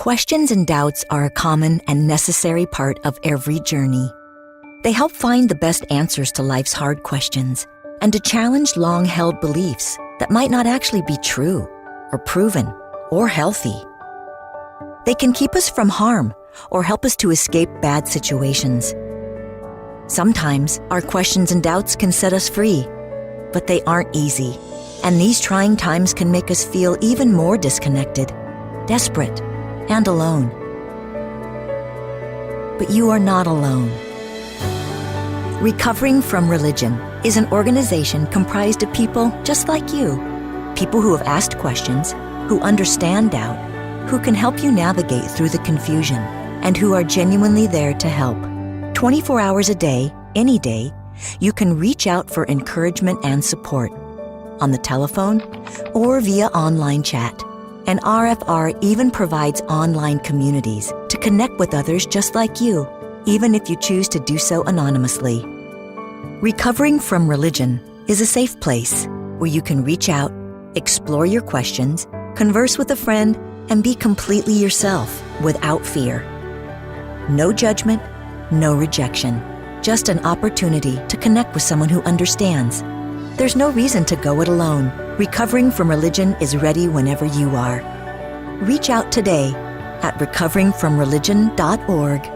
Questions and doubts are a common and necessary part of every journey. They help find the best answers to life's hard questions and to challenge long-held beliefs that might not actually be true or proven or healthy. They can keep us from harm or help us to escape bad situations. Sometimes our questions and doubts can set us free, but they aren't easy, and these trying times can make us feel even more disconnected, desperate, and alone. But you are not alone. Recovering from Religion is an organization comprised of people just like you, people who have asked questions, who understand doubt, who can help you navigate through the confusion, and who are genuinely there to help. 24 hours a day, any day, you can reach out for encouragement and support on the telephone or via online chat. And RfR even provides online communities to connect with others just like you, even if you choose to do so anonymously. Recovering from Religion is a safe place where you can reach out, explore your questions, converse with a friend, and be completely yourself without fear. No judgment, no rejection, just an opportunity to connect with someone who understands. There's no reason to go it alone. Recovering from Religion is ready whenever you are. Reach out today at recoveringfromreligion.org.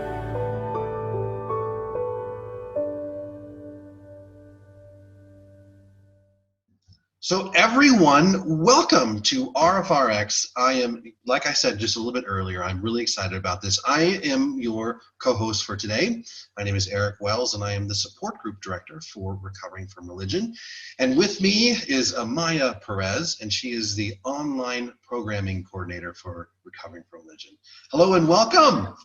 So everyone, welcome to RfRx. I am, like I said just a little bit earlier, I'm really excited about this. I am your co-host for today. My name is Eric Wells, and I am the support group director for Recovering from Religion. And with me is Amaya Perez, and she is the online programming coordinator for Recovering from Religion. Hello and welcome.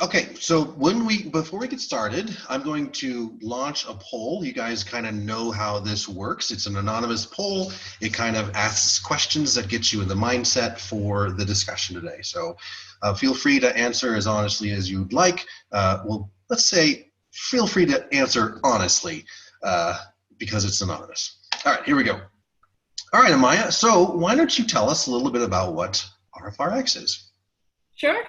Okay, so before we get started, I'm going to launch a poll. You guys kind of know how this works. It's an anonymous poll. It kind of asks questions that get you in the mindset for the discussion today. So feel free to answer as honestly as you'd like. Well, let's say feel free to answer honestly because it's anonymous. All right, here we go. All right, Amaya, so why don't you tell us a little bit about what RfRx is? Sure.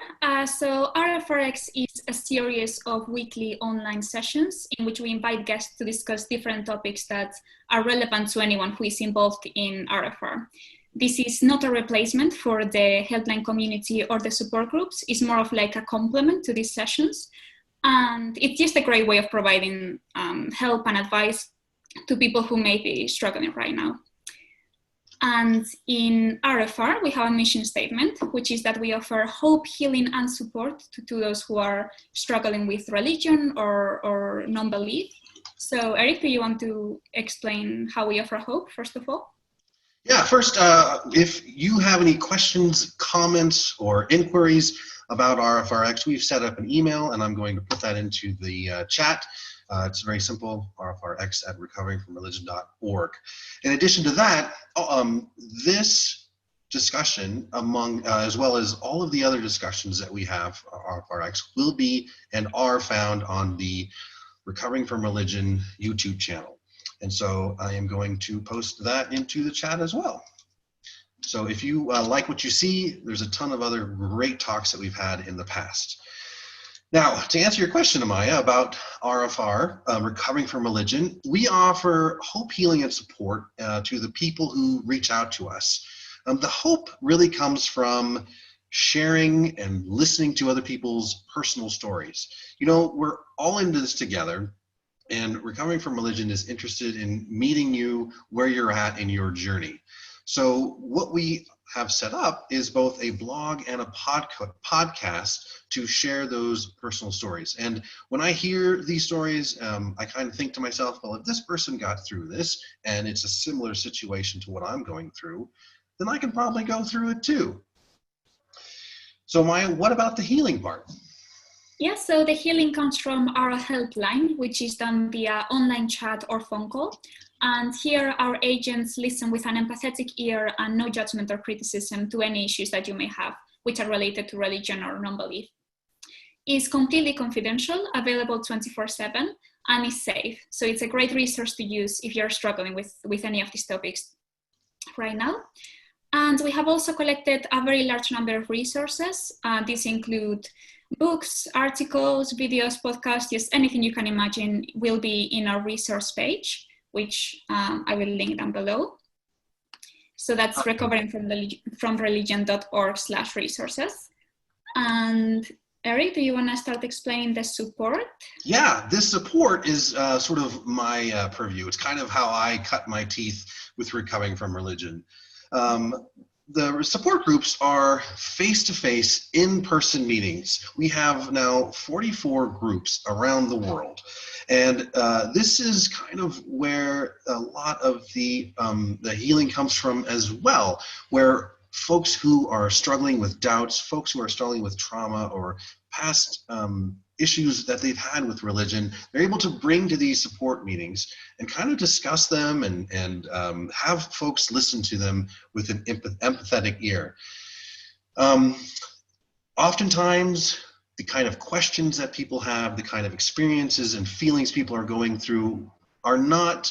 So RfRx is a series of weekly online sessions in which we invite guests to discuss different topics that are relevant to anyone who is involved in RfR. This is not a replacement for the helpline community or the support groups. It's more of like a complement to these sessions. And it's just a great way of providing help and advice to people who may be struggling right now. And in RfR, we have a mission statement, which is that we offer hope, healing, and support to those who are struggling with religion or non-belief. So, Eric, do you want to explain how we offer hope, first of all? Yeah, first, if you have any questions, comments, or inquiries about RfRx, we've set up an email, and I'm going to put that into the chat. It's very simple, rfRx@recoveringfromreligion.org. In addition to that, this discussion as well as all of the other discussions that we have RfRx will be and are found on the Recovering from Religion YouTube channel. And so I am going to post that into the chat as well. So if you like what you see, there's a ton of other great talks that we've had in the past. Now, to answer your question, Amaya, about RfR, Recovering from Religion, we offer hope, healing, and support to the people who reach out to us. The hope really comes from sharing and listening to other people's personal stories. You know, we're all into this together, and Recovering from Religion is interested in meeting you where you're at in your journey. So what we have set up is both a blog and a podcast to share those personal stories. And when I hear these stories, I kind of think to myself, well, if this person got through this and it's a similar situation to what I'm going through, then I can probably go through it too. So Maya, what about the healing part? Yeah, so the healing comes from our helpline, which is done via online chat or phone call. And here our agents listen with an empathetic ear and no judgment or criticism to any issues that you may have, which are related to religion or non-belief. It's completely confidential, available 24/7, and is safe. So it's a great resource to use if you're struggling with any of these topics right now. And we have also collected a very large number of resources. These include books, articles, videos, podcasts, just anything you can imagine will be in our resource page, which I will link down below. So that's recoveringfromreligion.org/resources. And Eric, do you want to start explaining the support? Yeah, this support is sort of my purview. It's kind of how I cut my teeth with recovering from religion. The support groups are face-to-face, in-person meetings. We have now 44 groups around the world. And this is kind of where a lot of the healing comes from as well, where folks who are struggling with doubts, folks who are struggling with trauma or past issues that they've had with religion, they're able to bring to these support meetings and kind of discuss them and have folks listen to them with an empathetic ear. Oftentimes, the kind of questions that people have, the kind of experiences and feelings people are going through are not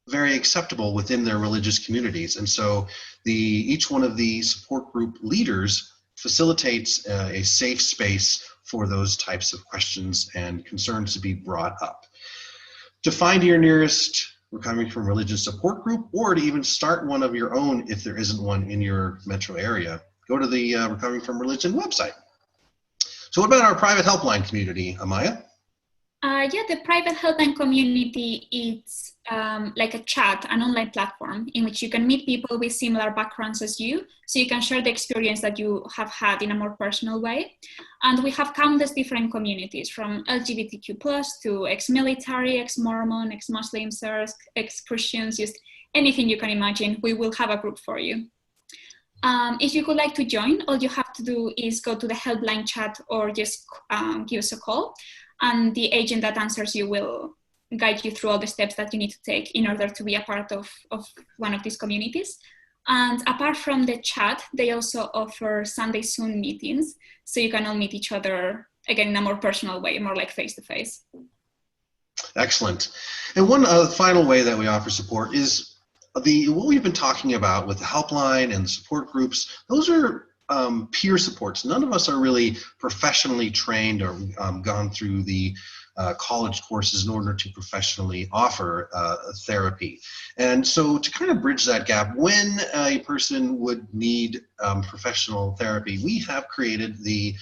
very acceptable within their religious communities. And so each one of the support group leaders facilitates a safe space for those types of questions and concerns to be brought up. To find your nearest recovering from religion support group, or to even start one of your own if there isn't one in your metro area, go to the Recovering from Religion website. So what about our private helpline community, Amaya? Yeah, the private helpline community is like a chat, an online platform in which you can meet people with similar backgrounds as you, so you can share the experience that you have had in a more personal way. And we have countless different communities, from LGBTQ+, to ex-military, ex-Mormon, ex-Muslims, ex-Christians, just anything you can imagine, we will have a group for you. If you would like to join, all you have to do is go to the helpline chat or just give us a call, and the agent that answers you will guide you through all the steps that you need to take in order to be a part of one of these communities. And apart from the chat, they also offer Sunday Zoom meetings, so you can all meet each other, again, in a more personal way, more like face-to-face. Excellent. And one final way that we offer support is what we've been talking about with the helpline and the support groups. Those are peer supports. None of us are really professionally trained or gone through the college courses in order to professionally offer therapy. And so to kind of bridge that gap, when a person would need professional therapy, we have created the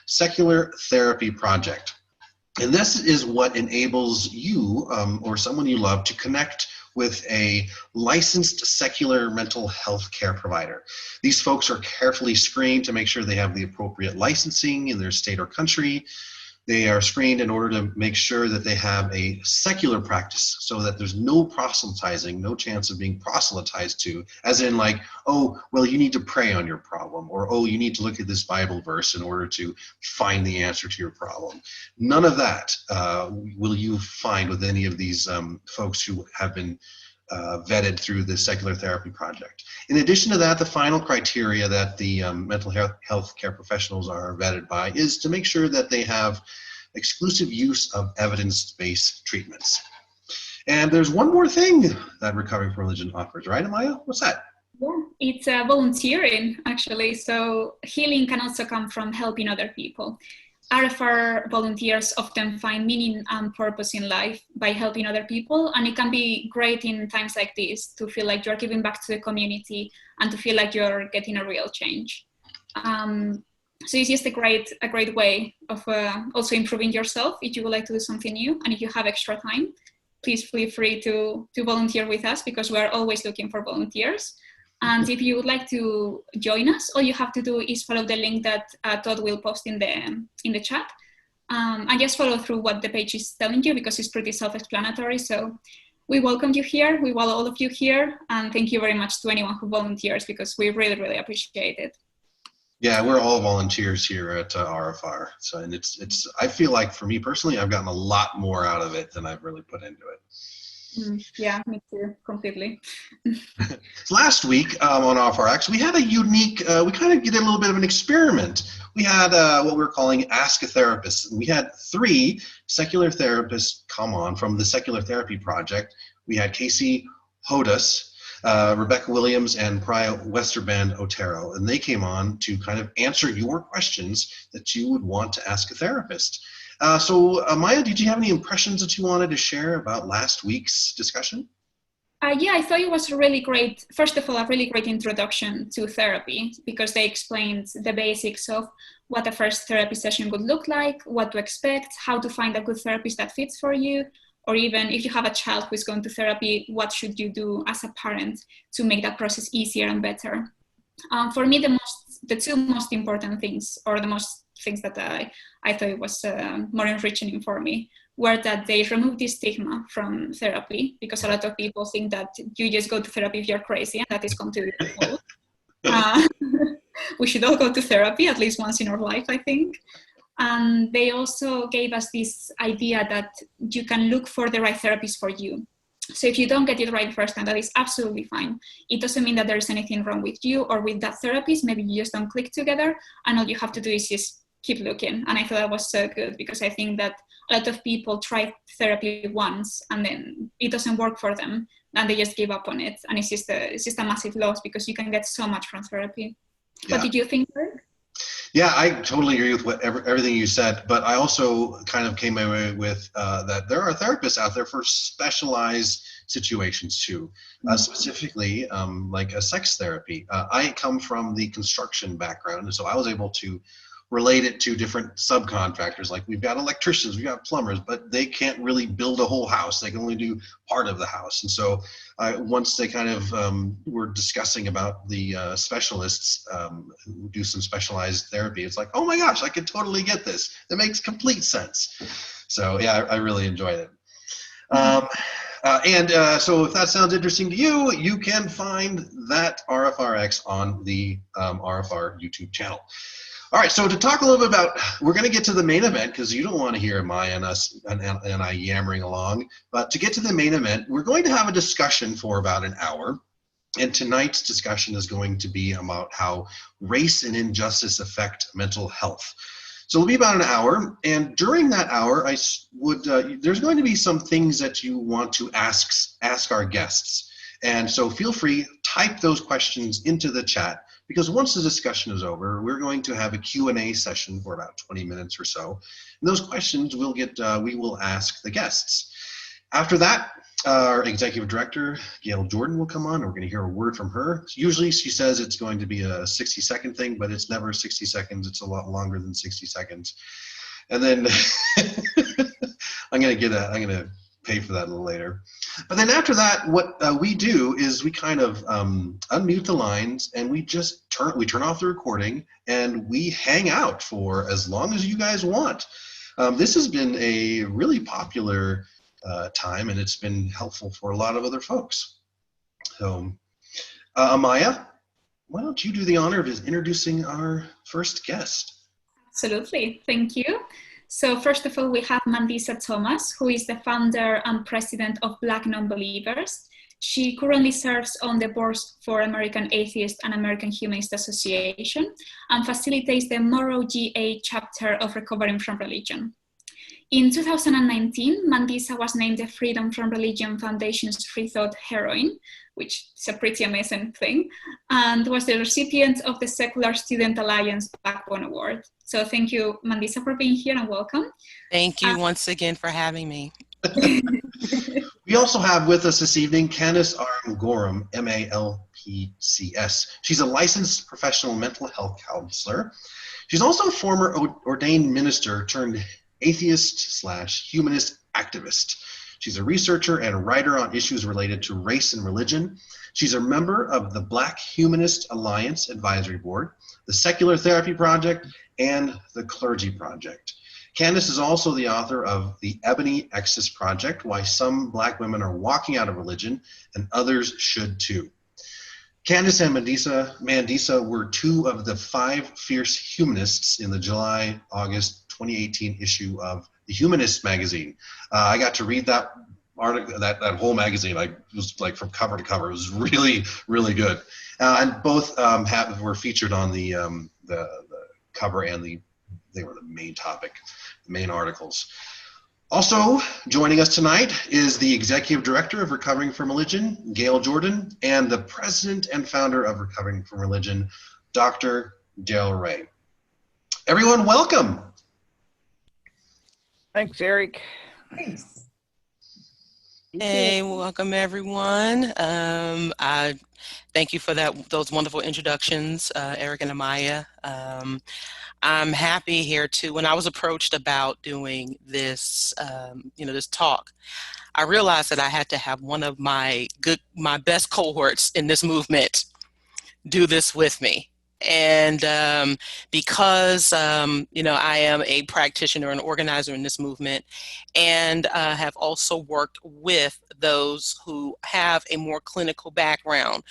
Secular Therapy Project. And this is what enables you or someone you love to connect with a licensed secular mental health care provider. These folks are carefully screened to make sure they have the appropriate licensing in their state or country. They are screened in order to make sure that they have a secular practice, so that there's no proselytizing, no chance of being proselytized to, as in like, oh, well, you need to pray on your problem, or oh, you need to look at this Bible verse in order to find the answer to your problem. None of that will you find with any of these folks who have been vetted through the Secular Therapy Project. In addition to that, the final criteria that the mental health care professionals are vetted by is to make sure that they have exclusive use of evidence-based treatments. And there's one more thing that Recovering from Religion offers, right, Amaya? What's that? Yeah, it's volunteering, actually. So healing can also come from helping other people. RfR volunteers often find meaning and purpose in life by helping other people, and it can be great in times like this to feel like you're giving back to the community and to feel like you're getting a real change. So it's just a great way of also improving yourself if you would like to do something new, and if you have extra time, please feel free to volunteer with us, because we're always looking for volunteers. And if you would like to join us, all you have to do is follow the link that Todd will post in the chat, and just follow through what the page is telling you, because it's pretty self-explanatory. So we welcome you here, we welcome all of you here, and thank you very much to anyone who volunteers, because we really, really appreciate it. Yeah, we're all volunteers here at RfR. So, and it's I feel like for me personally, I've gotten a lot more out of it than I've really put into it. Yeah, me too, completely. Last week on RfRx, we had a unique, we kind of did a little bit of an experiment. We had what we were calling Ask a Therapist. And we had 3 secular therapists come on from the Secular Therapy Project. We had Casey Hodas, Rebecca Williams and Priya Westerband Otero, and they came on to kind of answer your questions that you would want to ask a therapist. So Maya, did you have any impressions that you wanted to share about last week's discussion? Yeah, I thought it was a really great, first of all, a really great introduction to therapy, because they explained the basics of what a first therapy session would look like, what to expect, how to find a good therapist that fits for you, or even if you have a child who is going to therapy, what should you do as a parent to make that process easier and better. For me, the two most important things, or the most things that I thought it was more enriching for me, were that they removed the stigma from therapy, because a lot of people think that you just go to therapy if you're crazy, and that is completely false. We should all go to therapy at least once in our life, I think. And they also gave us this idea that you can look for the right therapist for you. So if you don't get it right first time, that is absolutely fine. It doesn't mean that there's anything wrong with you or with that therapist. Maybe you just don't click together, and all you have to do is just keep looking. And I thought that was so good, because I think that a lot of people try therapy once and then it doesn't work for them, and they just give up on it. And it's just a massive loss, because you can get so much from therapy. Yeah. What did you think, Greg? Yeah, I totally agree with everything you said, but I also kind of came away with that there are therapists out there for specialized situations too, specifically like a sex therapy. I come from the construction background, and so I was able to relate it to different subcontractors. Like, we've got electricians, we've got plumbers, but they can't really build a whole house. They can only do part of the house. And so once they kind of were discussing about the specialists who do some specialized therapy, it's like, oh my gosh, I can totally get this. It makes complete sense. So yeah, I really enjoyed it. So if that sounds interesting to you, you can find that RfRx on the RfR YouTube channel. All right, so to talk a little bit about, we're going to get to the main event, because you don't want to hear Maya and us and I yammering along. But to get to the main event, we're going to have a discussion for about an hour. And tonight's discussion is going to be about how race and injustice affect mental health. So it'll be about an hour. And during that hour, there's going to be some things that you want to ask our guests. And so feel free, type those questions into the chat, because once the discussion is over, we're going to have a Q&A session for about 20 minutes or so. And those questions we will ask the guests. After that, our executive director, Gayle Jordan, will come on, and we're going to hear a word from her. Usually she says it's going to be a 60-second thing, but it's never 60 seconds. It's a lot longer than 60 seconds. And then I'm going to pay for that a little later. But then after that, what we do is we kind of unmute the lines, and we just turn off the recording, and we hang out for as long as you guys want. This has been a really popular time, and it's been helpful for a lot of other folks. So Amaya, why don't you do the honor of introducing our first guest? Absolutely, thank you. So first of all, we have Mandisa Thomas, who is the founder and president of Black Nonbelievers. She currently serves on the boards for American Atheists and American Humanist Association, and facilitates the Morrow GA chapter of Recovering from Religion. In 2019, Mandisa was named the Freedom from Religion Foundation's Freethought Heroine, which is a pretty amazing thing, and was the recipient of the Secular Student Alliance Backbone Award. So thank you, Mandisa, for being here, and welcome. Thank you once again for having me. We also have with us this evening Candace Gorham, MALPCS. She's a licensed professional mental health counselor. She's also a former ordained minister turned atheist/humanist activist. She's a researcher and writer on issues related to race and religion. She's a member of the Black Humanist Alliance Advisory Board, the Secular Therapy Project, and the Clergy Project. Candace is also the author of the Ebony Exodus Project, Why Some Black Women Are Walking Out of Religion and Others Should Too. Candace and Mandisa were two of the 5 fierce humanists in the July-August 2018 issue of the Humanist magazine. I got to read that article, that whole magazine. I was like from cover to cover. It was really, really good. And both were featured on the cover, and they were the main topic, the main articles. Also joining us tonight is the Executive Director of Recovering from Religion, Gayle Jordan, and the President and Founder of Recovering from Religion, Dr. Dale Ray. Everyone, welcome. Thanks, Eric. Thanks. Hey, welcome everyone. I thank you for those wonderful introductions, Eric and Amaya. I'm happy here too. When I was approached about doing this, this talk, I realized that I had to have one of my best cohorts in this movement do this with me. And because, I am a practitioner and organizer in this movement, and have also worked with those who have a more clinical background,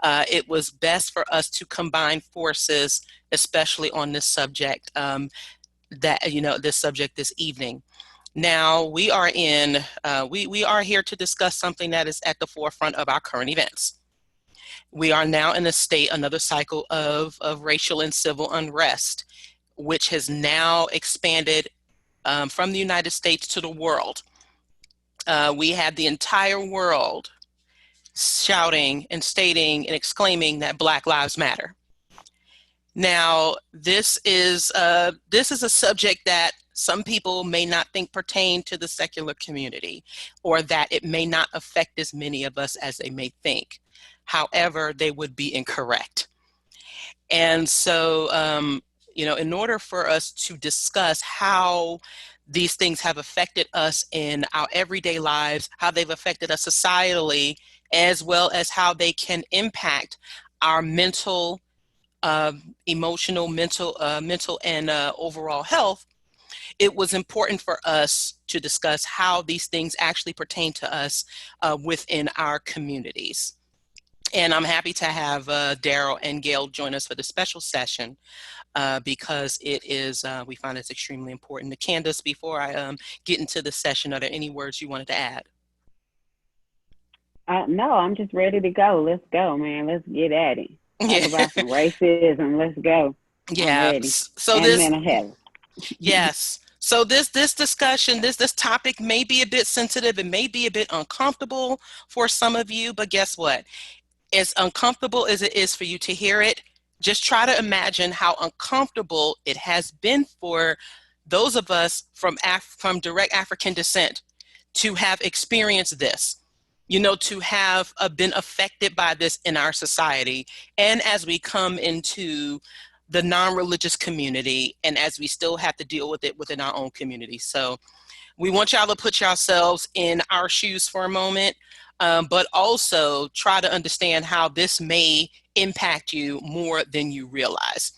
it was best for us to combine forces, especially on this subject, this subject this evening. Now, we are here to discuss something that is at the forefront of our current events. We are now in another cycle of racial and civil unrest, which has now expanded from the United States to the world. We had the entire world shouting and stating and exclaiming that Black Lives Matter. Now, this is a subject that some people may not think pertain to the secular community, or that it may not affect as many of us as they may think. However, they would be incorrect. And so, in order for us to discuss how these things have affected us in our everyday lives, how they've affected us societally, as well as how they can impact our mental, emotional, mental, and overall health, it was important for us to discuss how these things actually pertain to us within our communities. And I'm happy to have Daryl and Gayle join us for the special session because we find it's extremely important. Candace, before I get into the session, are there any words you wanted to add? No, I'm just ready to go. Let's go, man. Let's get at it. Talk about some racism. Let's go. Yeah. I'm ready. So and mental health. Yes. So this discussion, this topic may be a bit sensitive. It may be a bit uncomfortable for some of you, but guess what? As uncomfortable as it is for you to hear it, just try to imagine how uncomfortable it has been for those of us from direct African descent to have experienced this, to have been affected by this in our society. And as we come into the non-religious community, and as we still have to deal with it within our own community. So we want y'all to put yourselves in our shoes for a moment, but also try to understand how this may impact you more than you realize.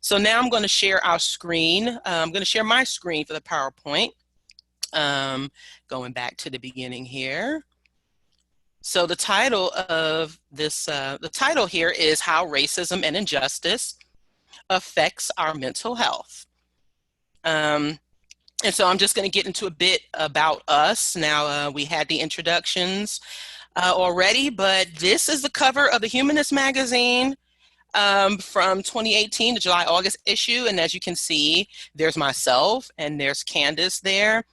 So now I'm going to share our screen. I'm going to share my screen for the PowerPoint. Going back to the beginning here. So the title of this, the title here is How Racism and Injustice Affects Our Mental Health. And so I'm just going to get into a bit about us. Now, we had the introductions already, but this is the cover of the Humanist magazine from 2018, the July-August issue. And as you can see, there's myself and there's Candace there,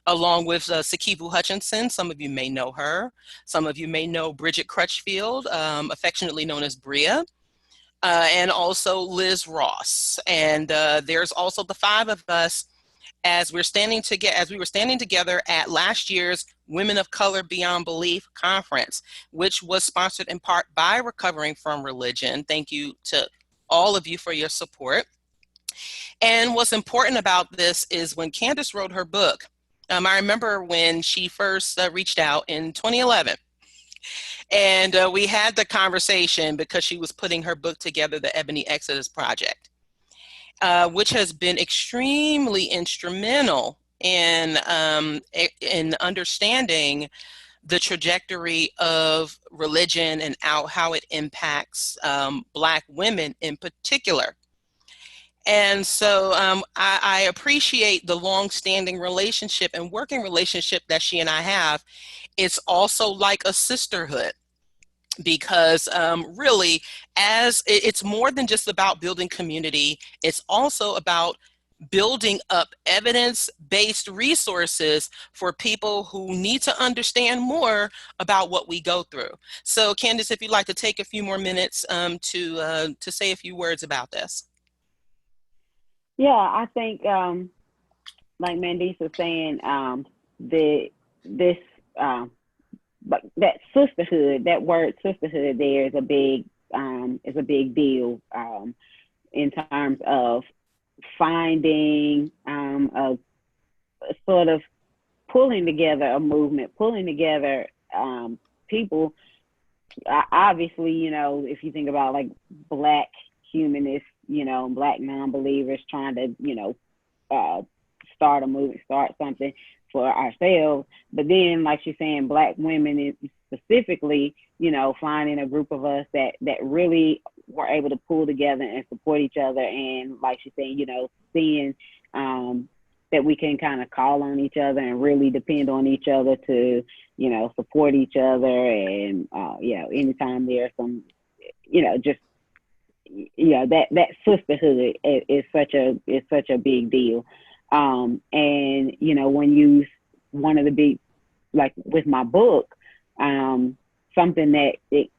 along with Sakibu Hutchinson. Some of you may know her. Some of you may know Bridget Crutchfield, affectionately known as Bria. And also Liz Ross. And there's also the five of us as we were standing together at last year's Women of Color Beyond Belief conference, which was sponsored in part by Recovering from Religion. Thank you to all of you for your support. And what's important about this is when Candace wrote her book, I remember when she first reached out in 2011. And we had the conversation because she was putting her book together, the Ebony Exodus Project, which has been extremely instrumental in understanding the trajectory of religion and how it impacts Black women in particular. And so I appreciate the long-standing relationship and working relationship that she and I have. It's also like a sisterhood because really, as it's more than just about building community, it's also about building up evidence-based resources for people who need to understand more about what we go through. So Candace, if you'd like to take a few more minutes to say a few words about this. Yeah, I think like Mandisa saying, but that sisterhood, that word sisterhood there is a big deal in terms of finding a sort of pulling together a movement, pulling together people. Obviously, you know, if you think about like Black humanists, you know, Black nonbelievers trying to, you know, start a movement, start something for ourselves. But then, like she's saying, Black women specifically, you know, finding a group of us that really were able to pull together and support each other. And like she's saying, you know, seeing that we can kind of call on each other and really depend on each other to, you know, support each other. And, you know, anytime there's some, you know, just, you know, that sisterhood is such a big deal. And, you know, one of the big, like with my book, something that it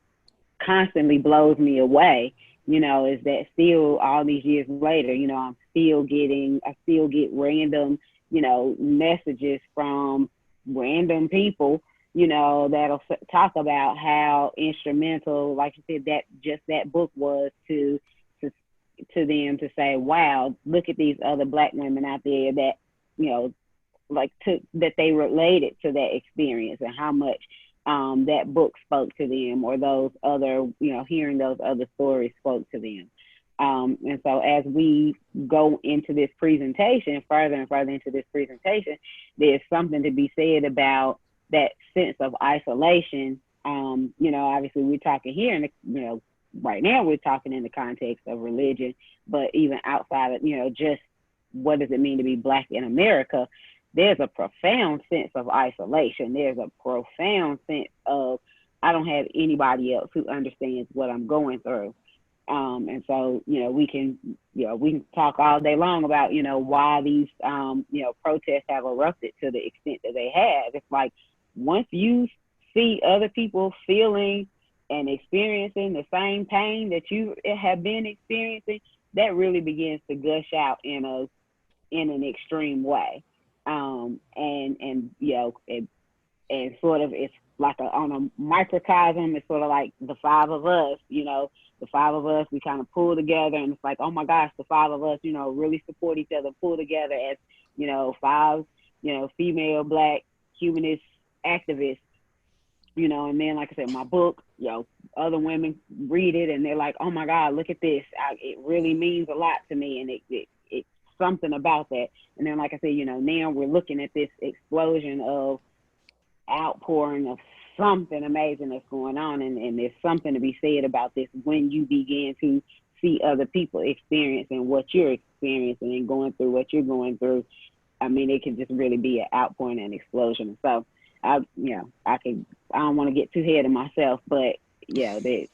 constantly blows me away, you know, is that still all these years later, you know, I still get random, you know, messages from random people, you know, that'll talk about how instrumental, like you said, that book was to them, to say, wow, look at these other Black women out there that, you know, like that they related to that experience, and how much that book spoke to them, or those other, you know, hearing those other stories spoke to them. And so as we go into this presentation, further and further into this presentation, there's something to be said about that sense of isolation. You know, obviously we're talking here, and, you know, right now we're talking in the context of religion, but even outside of, you know, just what does it mean to be Black in America, there's a profound sense of isolation. There's a profound sense of, I don't have anybody else who understands what I'm going through. And so, you know, we can talk all day long about, you know, why these, you know, protests have erupted to the extent that they have. It's like, once you see other people feeling and experiencing the same pain that you have been experiencing, that really begins to gush out in an extreme way. And you know, and sort of, it's like on a microcosm, it's sort of like the five of us, you know, the five of us, we kind of pull together, and it's like, oh my gosh, the five of us, you know, really support each other, pull together as, you know, five, you know, female Black humanist activists, you know. And then, like I said, my book, you know, other women read it and they're like, oh my God, look at this. It really means a lot to me. And it's something about that. And then, like I said, you know, now we're looking at this explosion of outpouring of something amazing that's going on. And there's something to be said about this when you begin to see other people experiencing what you're experiencing and going through what you're going through. I mean, it can just really be an outpouring and explosion. So, I don't want to get too ahead of myself, but yeah, the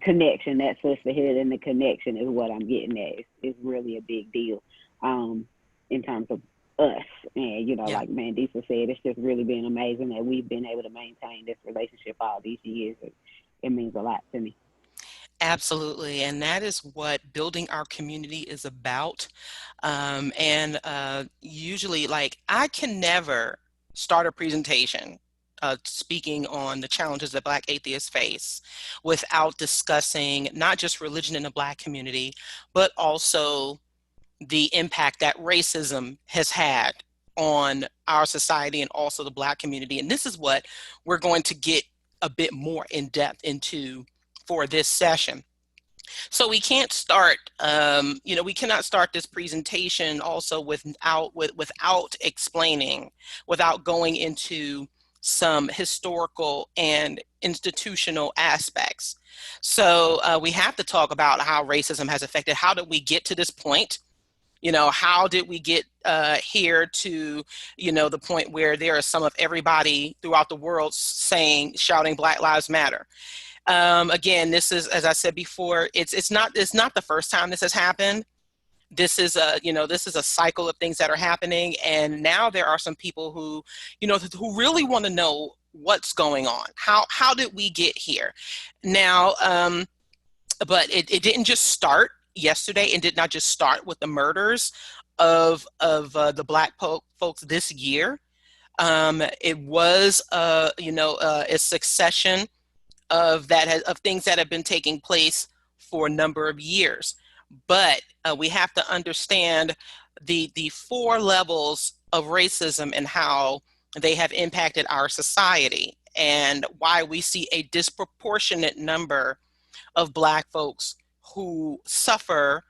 connection, that sisterhood and the connection is what I'm getting at. It's really a big deal in terms of us. And, you know, yeah, like Mandisa said, it's just really been amazing that we've been able to maintain this relationship all these years. It means a lot to me. Absolutely. And that is what building our community is about. Usually, like, I can never start a presentation speaking on the challenges that Black atheists face without discussing not just religion in the Black community, but also the impact that racism has had on our society and also the Black community. And this is what we're going to get a bit more in depth into for this session. So we can't start, we cannot start this presentation also without explaining, without going into some historical and institutional aspects. So we have to talk about how racism has affected, how did we get to this point? You know, how did we get here to, you know, the point where there is some of everybody throughout the world shouting Black Lives Matter? Again, this is, as I said before, it's not the first time this has happened, this is a, this is a cycle of things that are happening. And now there are some people who, who really want to know what's going on. How did we get here? Now, but it didn't just start yesterday. It did not just start with the murders of the Black folks this year. It was, a succession of things that have been taking place for a number of years. But we have to understand the 4 levels of racism and how they have impacted our society, and why we see a disproportionate number of Black folks who suffer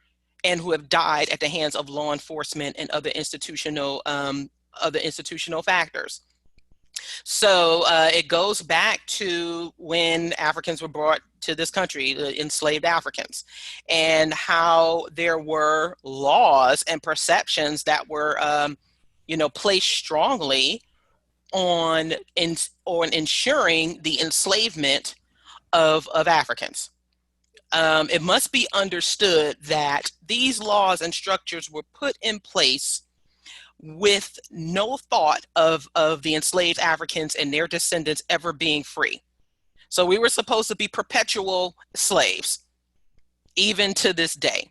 and who have died at the hands of law enforcement and other institutional factors. So it goes back to when Africans were brought to this country, enslaved Africans, and how there were laws and perceptions that were, placed strongly on ensuring the enslavement of Africans. It must be understood that these laws and structures were put in place with no thought of the enslaved Africans and their descendants ever being free. So we were supposed to be perpetual slaves, even to this day.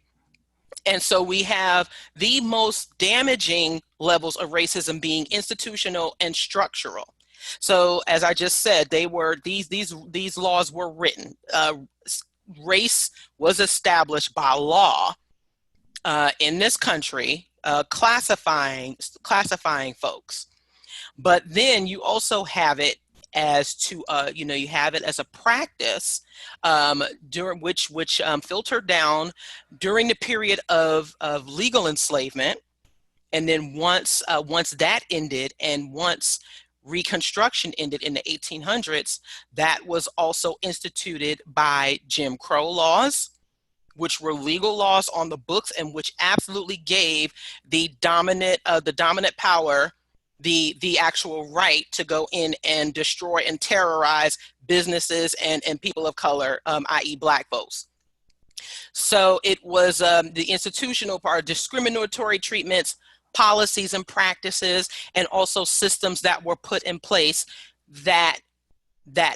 And so we have the most damaging levels of racism being institutional and structural. So as I just said, these laws were written. Race was established by law in this country, classifying folks. But then you also have it as to you have it as a practice during which filtered down during the period of legal enslavement, and then once that ended, and once Reconstruction ended in the 1800s, that was also instituted by Jim Crow laws, which were legal laws on the books, and which absolutely gave the dominant power the actual right to go in and destroy and terrorize businesses and people of color, i.e. Black folks. So it was the institutional part, discriminatory treatments, policies and practices, and also systems that were put in place that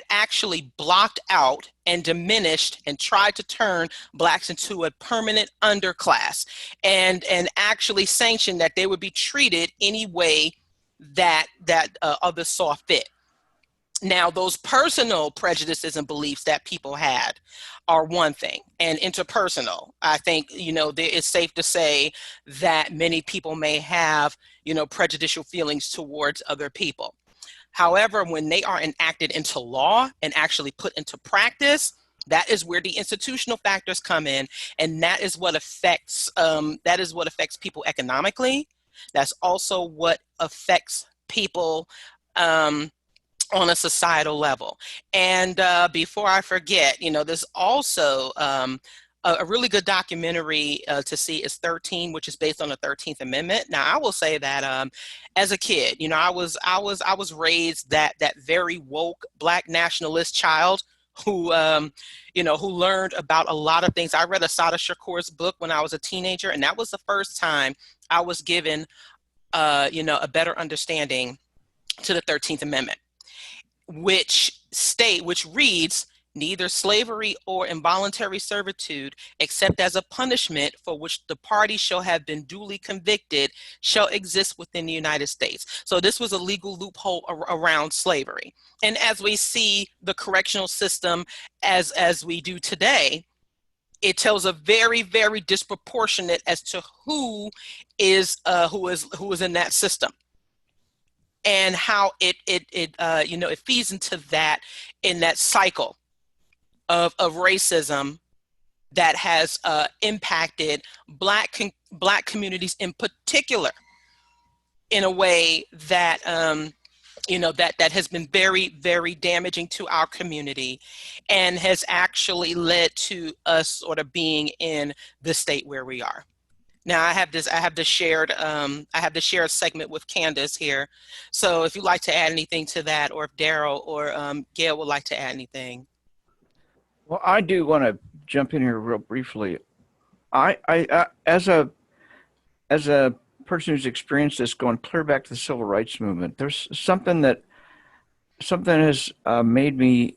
actually blocked out and diminished and tried to turn Blacks into a permanent underclass, and actually sanctioned that they would be treated any way that others saw fit. Now, those personal prejudices and beliefs that people had are one thing, and interpersonal. I think, it's safe to say that many people may have, prejudicial feelings towards other people. However, when they are enacted into law and actually put into practice, that is where the institutional factors come in, and that is what affects people economically. That's also what affects people on a societal level. And before I forget, there's also a really good documentary to see is 13, which is based on the 13th Amendment. Now, I will say that as a kid, I was raised that very woke Black nationalist child who who learned about a lot of things. I read Assata Shakur's book when I was a teenager, and that was the first time I was given a better understanding to the 13th Amendment, which reads, "Neither slavery or involuntary servitude, except as a punishment for which the party shall have been duly convicted, shall exist within the United States." So this was a legal loophole around slavery. And as we see the correctional system as we do today, it tells a very, very disproportionate as to who is in that system, and how it feeds into that, in that cycle of racism that has impacted Black communities in particular, in a way that that has been very, very damaging to our community, and has actually led to us sort of being in the state where we are. Now I have the shared segment with Candace here. So if you'd like to add anything to that, or if Daryl or Gayle would like to add anything. Well, I do want to jump in here real briefly. I as a as a person who's experienced this going clear back to the civil rights movement, there's something has made me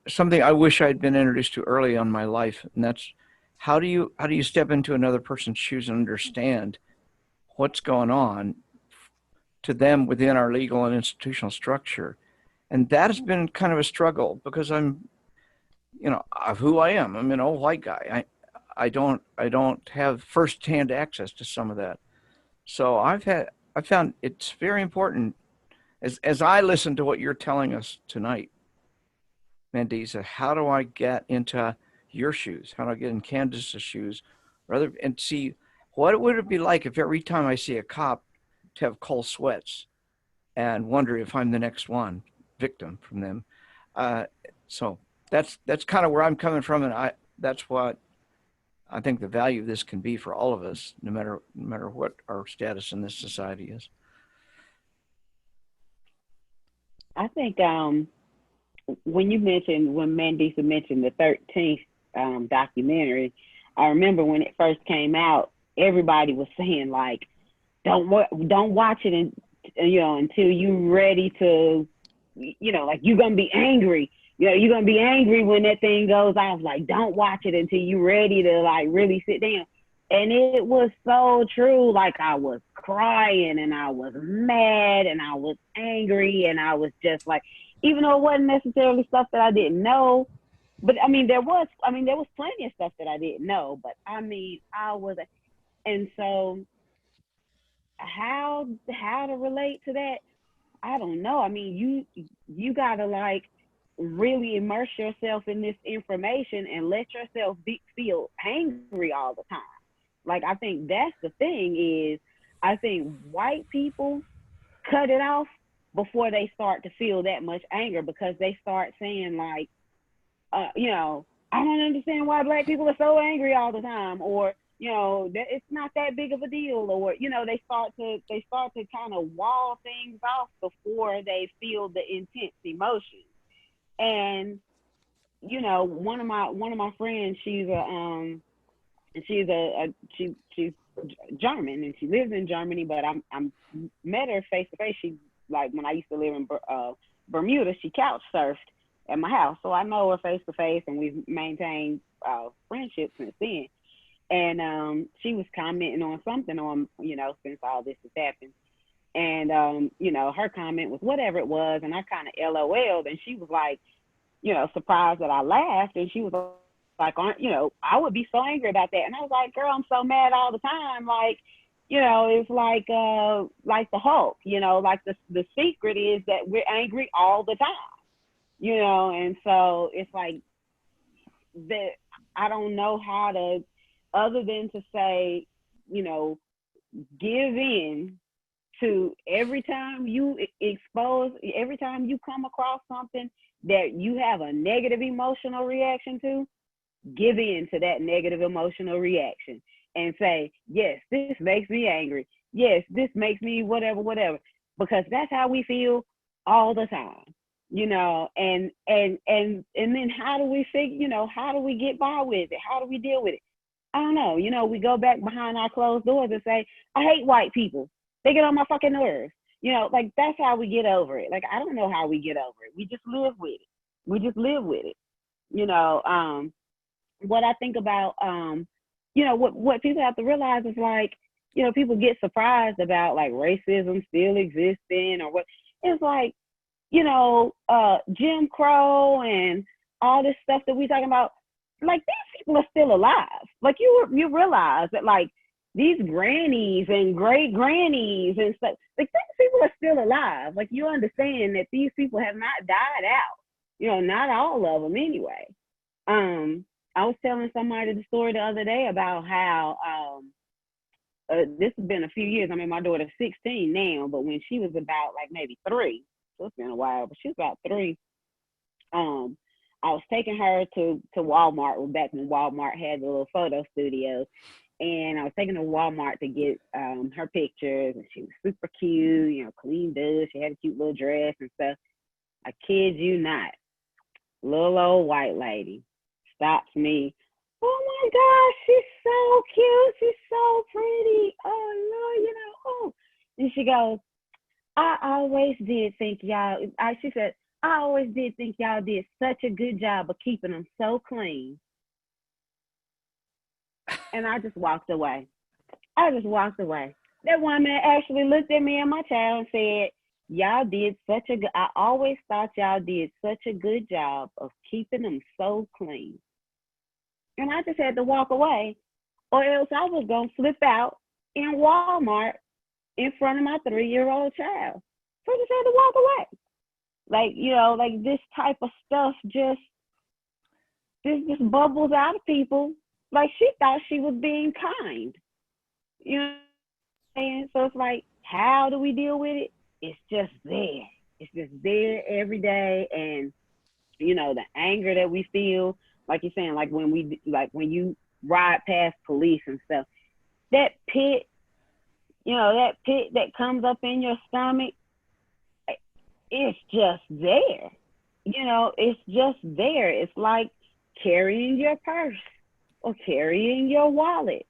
something I wish I'd been introduced to early on in my life, and that's how do you step into another person's shoes and understand what's going on to them within our legal and institutional structure. And that has been kind of a struggle because I'm, of who I am. I'm an old white guy. I don't have firsthand access to some of that. So I found it's very important as I listen to what you're telling us tonight, Mandisa, how do I get into your shoes? How do I get in Candace's shoes? And see what would it be like if every time I see a cop to have cold sweats and wonder if I'm the next victim from them. So that's kind of where I'm coming from, and that's what I think the value of this can be for all of us, no matter what our status in this society is. I think when Mandisa mentioned the 13th documentary, I remember when it first came out, everybody was saying like, don't watch it until you're ready to, like you're gonna be angry. You're gonna be angry when that thing goes off. Like, don't watch it until you're ready to like really sit down. And it was so true. Like, I was crying and I was mad and I was angry and I was just like, even though it wasn't necessarily stuff that I didn't know, but there was plenty of stuff that I didn't know, but I was, and so how to relate to that, I don't know. You gotta like really immerse yourself in this information and let yourself feel angry all the time. Like, I think that's the thing is, I think white people cut it off before they start to feel that much anger, because they start saying like, I don't understand why black people are so angry all the time, or that it's not that big of a deal, or they start to kind of wall things off before they feel the intense emotion. And one of my friends, she's German and she lives in Germany, but I'm met her face to face. She, like, when I used to live in Bermuda, she couch surfed at my house, so I know her face to face, and we've maintained friendship since then. And she was commenting on something since all this has happened. And her comment was whatever it was, and I kind of LOL'd, and she was like, surprised that I laughed, and she was like, I would be so angry about that. And I was like, girl, I'm so mad all the time. Like, it's like the Hulk, like the secret is that we're angry all the time, and so it's like that. I don't know how to, other than to say, give in to every time you come across something that you have a negative emotional reaction to, give in to that negative emotional reaction and say, yes, this makes me angry. Yes, this makes me whatever, because that's how we feel all the time, and then how do we figure, how do we get by with it? How do we deal with it? I don't know. We go back behind our closed doors and say, I hate white people. They get on my fucking nerves. Like, that's how we get over it. Like, I don't know how we get over it. We just live with it. What I think about, what people have to realize is, like, people get surprised about like racism still existing or what. It's like, Jim Crow and all this stuff that we talking about, like, these people are still alive. Like, you realize that, like, these grannies and great grannies and stuff, like, these people are still alive. Like, you understand that these people have not died out, not all of them anyway. I was telling somebody the story the other day about how this has been a few years. My daughter's 16 now, but when she was about like maybe 3, so it's been a while, but she was about 3. I was taking her to Walmart, back when Walmart had the little photo studio, and I was taking her to Walmart to get her pictures, and she was super cute, clean dude. She had a cute little dress and stuff. I kid you not, little old white lady stops me oh my gosh, she's so cute, she's so pretty. Oh Lord, oh. And she goes, I always did think y'all. She said, I always did think y'all did such a good job of keeping them so clean. And I just walked away. That woman actually looked at me and my child and said, y'all did such a good, I always thought y'all did such a good job of keeping them so clean. And I just had to walk away, or else I was going to flip out in Walmart in front of my 3-year-old child. So I just had to walk away. Like this type of stuff just bubbles out of people. Like she thought she was being kind. You know what I'm saying? So it's like, how do we deal with it? It's just there. It's just there every day. And, the anger that we feel, like you're saying, like when you ride past police and stuff, that pit that comes up in your stomach, it's just there. It's just there. It's like carrying your purse or carrying your wallet.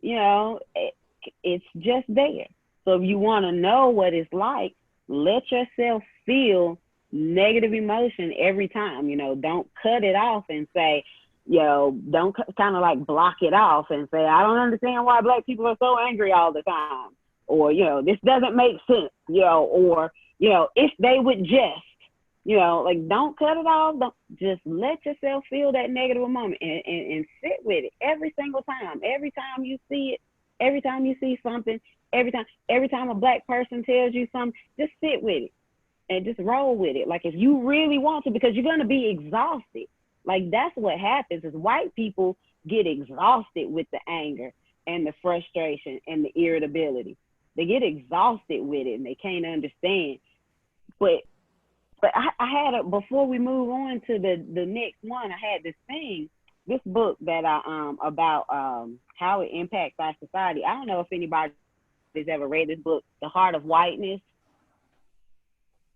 It's just there. So if you want to know what it's like, let yourself feel negative emotion every time. Don't cut it off and say, don't kind of like block it off and say, I don't understand why Black people are so angry all the time. Or, this doesn't make sense, or, if they would just, don't cut it off. Don't just let yourself feel that negative moment and sit with it every single time. Every time you see it, every time you see something, every time a Black person tells you something, just sit with it and just roll with it. Like if you really want to, because you're going to be exhausted. Like that's what happens is white people get exhausted with the anger and the frustration and the irritability. They get exhausted with it and they can't understand. But I had before we move on to the next one, I had this book that about how it impacts our society. I don't know if anybody has ever read this book, The Heart of Whiteness.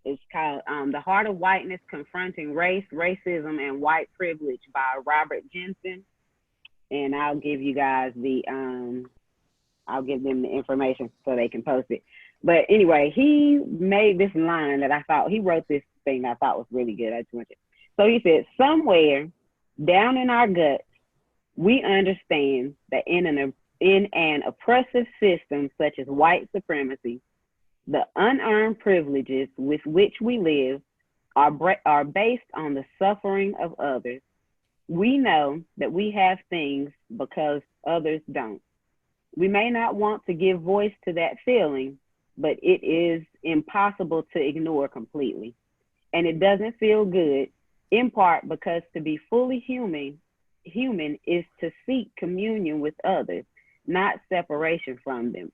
It's called The Heart of Whiteness, Confronting Race, Racism, and White Privilege by Robert Jensen. And I'll give you guys I'll give them the information so they can post it. But anyway, he made this line that he wrote this thing that I thought was really good. I just want to. So he said, somewhere down in our guts, we understand that in an oppressive system such as white supremacy, the unearned privileges with which we live are based on the suffering of others. We know that we have things because others don't. We may not want to give voice to that feeling, but it is impossible to ignore completely. And it doesn't feel good, in part because to be fully human is to seek communion with others, not separation from them.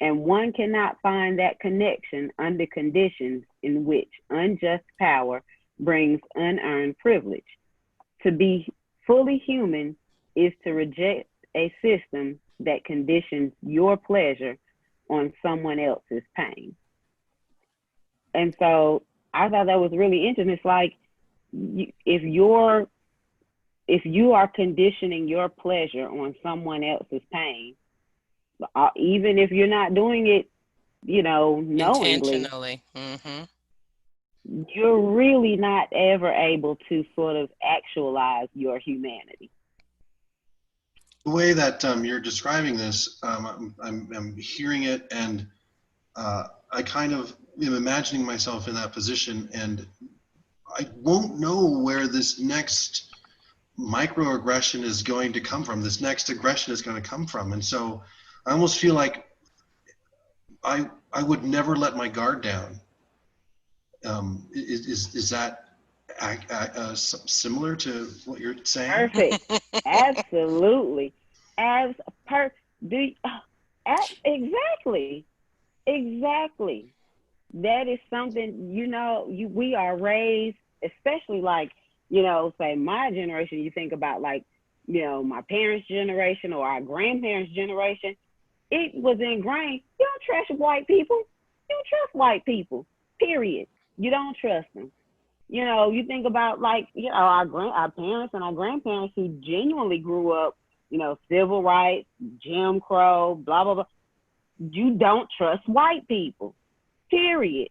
And one cannot find that connection under conditions in which unjust power brings unearned privilege. To be fully human is to reject a system that conditions your pleasure on someone else's pain. And so I thought that was really interesting. It's like if you are conditioning your pleasure on someone else's pain, even if you're not doing it, knowingly, intentionally, you're really not ever able to sort of actualize your humanity. The way that you're describing this, I'm hearing it, and I kind of am imagining myself in that position, and I won't know where this next microaggression is going to come from. This next aggression is going to come from, and so I almost feel like I would never let my guard down. Is that similar to what you're saying? Perfect. Absolutely. Exactly. That is something, we are raised, especially like, say my generation, you think about like, my parents' generation or our grandparents' generation, it was ingrained. You don't trust white people. You don't trust white people, period. You don't trust them. You know, you think about like, you know, our parents and our grandparents who genuinely grew up, you know, civil rights, Jim Crow, blah, blah, blah. You don't trust white people, period.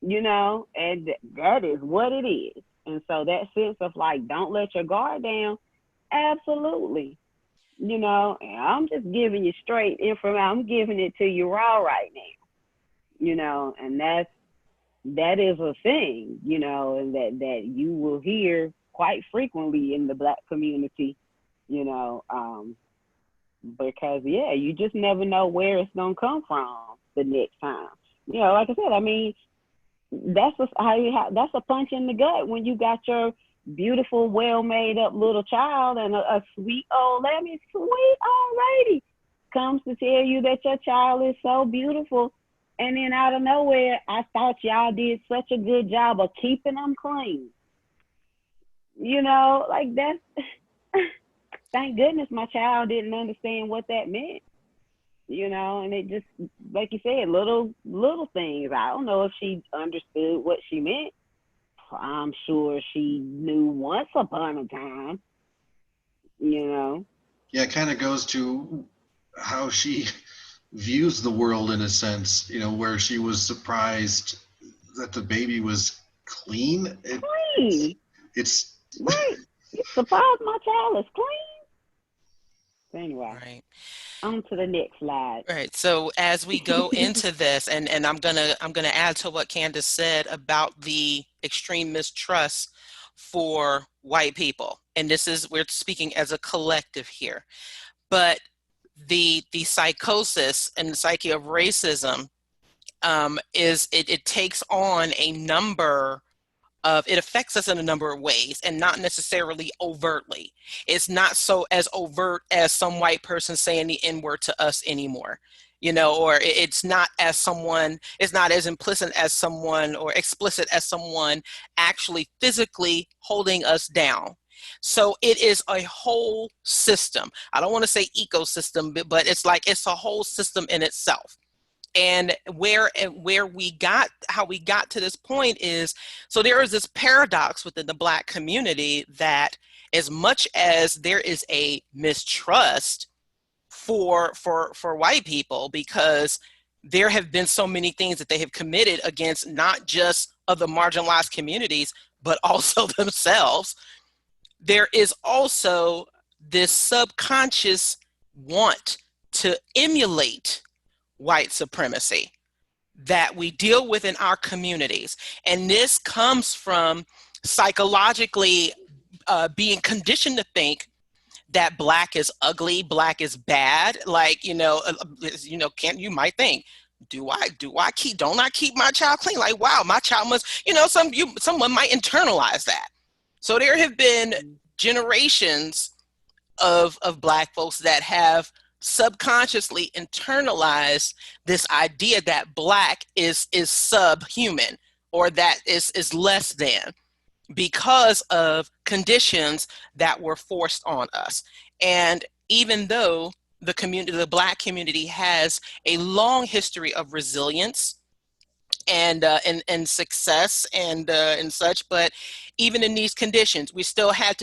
You know, and that is what it is. And so that sense of like, don't let your guard down, absolutely. You know, and I'm just giving you straight information. I'm giving it to you raw right now. You know, and that is a thing, you know, and that you will hear quite frequently in the Black community, you know, because yeah, you just never know where it's gonna come from the next time. You know, like I said, I mean, that's a punch in the gut when you got your beautiful, well made up little child and a sweet old lady comes to tell you that your child is so beautiful, and then out of nowhere, I thought y'all did such a good job of keeping them clean. You know, like that's thank goodness my child didn't understand what that meant. You know, and it just, like you said, little things. I don't know if she understood what she meant. I'm sure she knew once upon a time, you know. Yeah, it kind of goes to how she views the world in a sense, you know, where she was surprised that the baby was clean. Clean. It's right. You surprised my child is clean. Anyway. Right. On to the next slide. Right. So as we go into this, and I'm gonna add to what Candace said about the extreme mistrust for white people, and this is, we're speaking as a collective here, but the psychosis and the psyche of racism is it takes on a number of, it affects us in a number of ways, and not necessarily overtly. It's not so as overt as some white person saying the N-word to us anymore, you know, or it's not as someone, it's not as implicit as someone, or explicit as someone actually physically holding us down. So it is a whole system. I don't want to say ecosystem, but it's like, it's a whole system in itself. And how we got to this point is, so there is this paradox within the Black community that as much as there is a mistrust for white people, because there have been so many things that they have committed against not just other marginalized communities, but also themselves, there is also this subconscious want to emulate white supremacy that we deal with in our communities. And this comes from psychologically being conditioned to think that Black is ugly, Black is bad. Like, you might think, don't I keep my child clean? Like, wow, my child must, someone might internalize that. So there have been generations of Black folks that have subconsciously internalized this idea that Black is subhuman, or that is less than, because of conditions that were forced on us. And even though the Black community has a long history of resilience and success and such, but even in these conditions, we're still having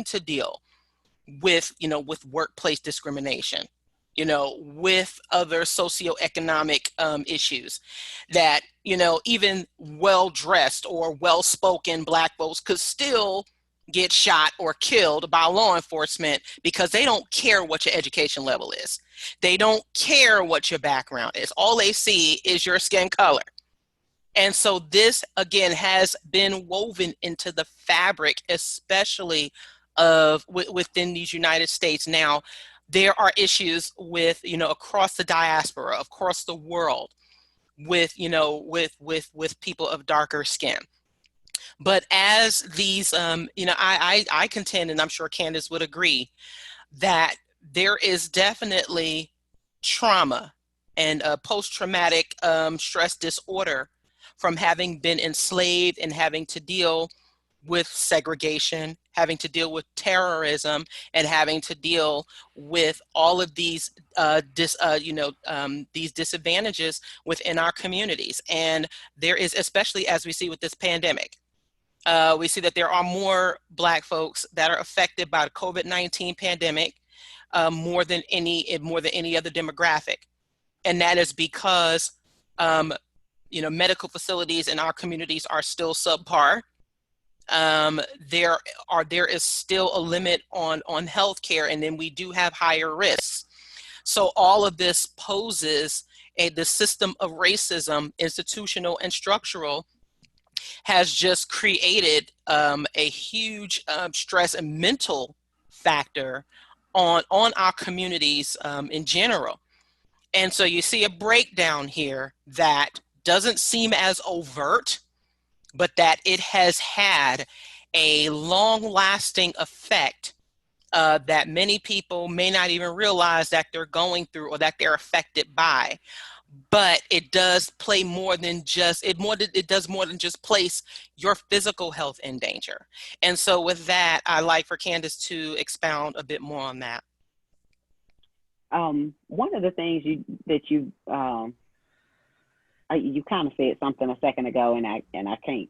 to deal with workplace discrimination, with other socioeconomic issues that, even well-dressed or well-spoken Black folks could still get shot or killed by law enforcement because they don't care what your education level is. They don't care what your background is. All they see is your skin color. And so this, again, has been woven into the fabric, especially within these United States. Now, there are issues with, across the diaspora, across the world, with people of darker skin. But as these, I contend, and I'm sure Candace would agree, that there is definitely trauma and post-traumatic stress disorder from having been enslaved and having to deal with segregation, having to deal with terrorism, and having to deal with all of these these disadvantages within our communities. And there is, especially as we see with this pandemic, we see that there are more Black folks that are affected by the COVID-19 pandemic more than any other demographic, and that is because medical facilities in our communities are still subpar. There is still a limit on healthcare, and then we do have higher risks. So all of this poses the system of racism, institutional and structural, has just created a huge stress and mental factor on our communities in general. And so you see a breakdown here that doesn't seem as overt, but that it has had a long-lasting effect that many people may not even realize that they're going through or that they're affected by. But it does play more than just it does more than just place your physical health in danger. And so with that, I'd like for Candace to expound a bit more on that. One of the things you kind of said something a second ago, and I can't,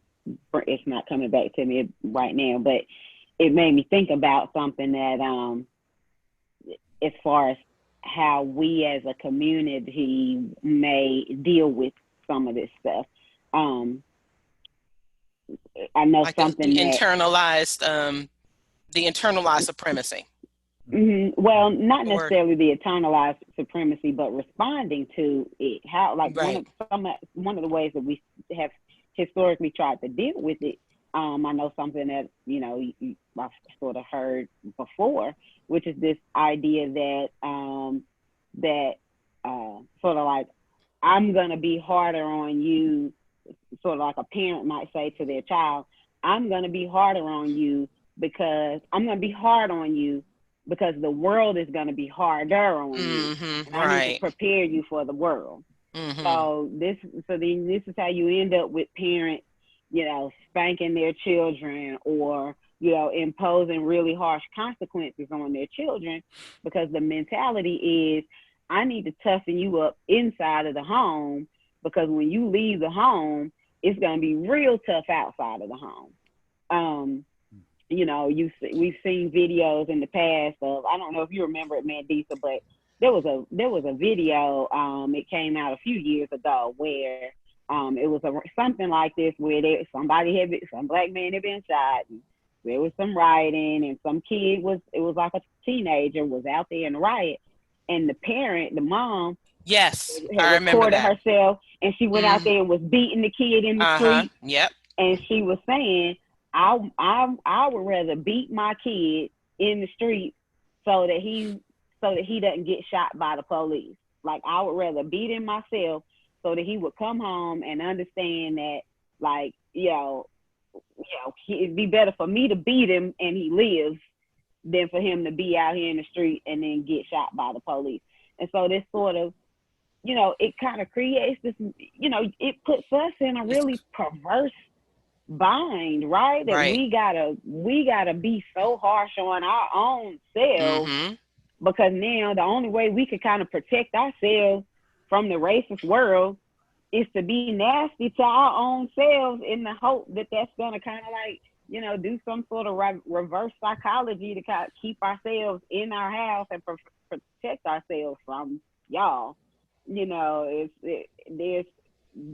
it's not coming back to me right now, but it made me think about something that as far as how we as a community may deal with some of this stuff. I know like something the internalized supremacy. Mm-hmm. Well, not necessarily the internalized supremacy, but responding to it. How, like, right. one of the ways that we have historically tried to deal with it. I know something that I've sort of heard before, which is this idea that sort of like, I'm gonna be harder on you, sort of like a parent might say to their child, I'm gonna be harder on you because I'm gonna be hard on you because the world is going to be harder on you, and I need to prepare you for the world. Mm-hmm. So then this is how you end up with parents, spanking their children or imposing really harsh consequences on their children, because the mentality is, I need to toughen you up inside of the home, because when you leave the home, it's going to be real tough outside of the home. We've seen videos in the past of, I don't know if you remember it, Mandisa, but there was a video, it came out a few years ago, where it was something like this, where some Black man had been shot, and there was some rioting, and some kid it was like a teenager was out there in the riot, and the mom, yes, had recorded herself, and she went out there and was beating the kid in the street. Yep. And she was saying, I would rather beat my kid in the street so that he doesn't get shot by the police. Like, I would rather beat him myself so that he would come home and understand that, like, it'd be better for me to beat him and he lives than for him to be out here in the street and then get shot by the police. And so this sort of, it kind of creates this, it puts us in a really perverse bind, right? That we gotta be so harsh on our own selves, because now the only way we can kind of protect ourselves from the racist world is to be nasty to our own selves, in the hope that that's gonna kind of like, do some sort of reverse psychology to kind of keep ourselves in our house and protect ourselves from y'all.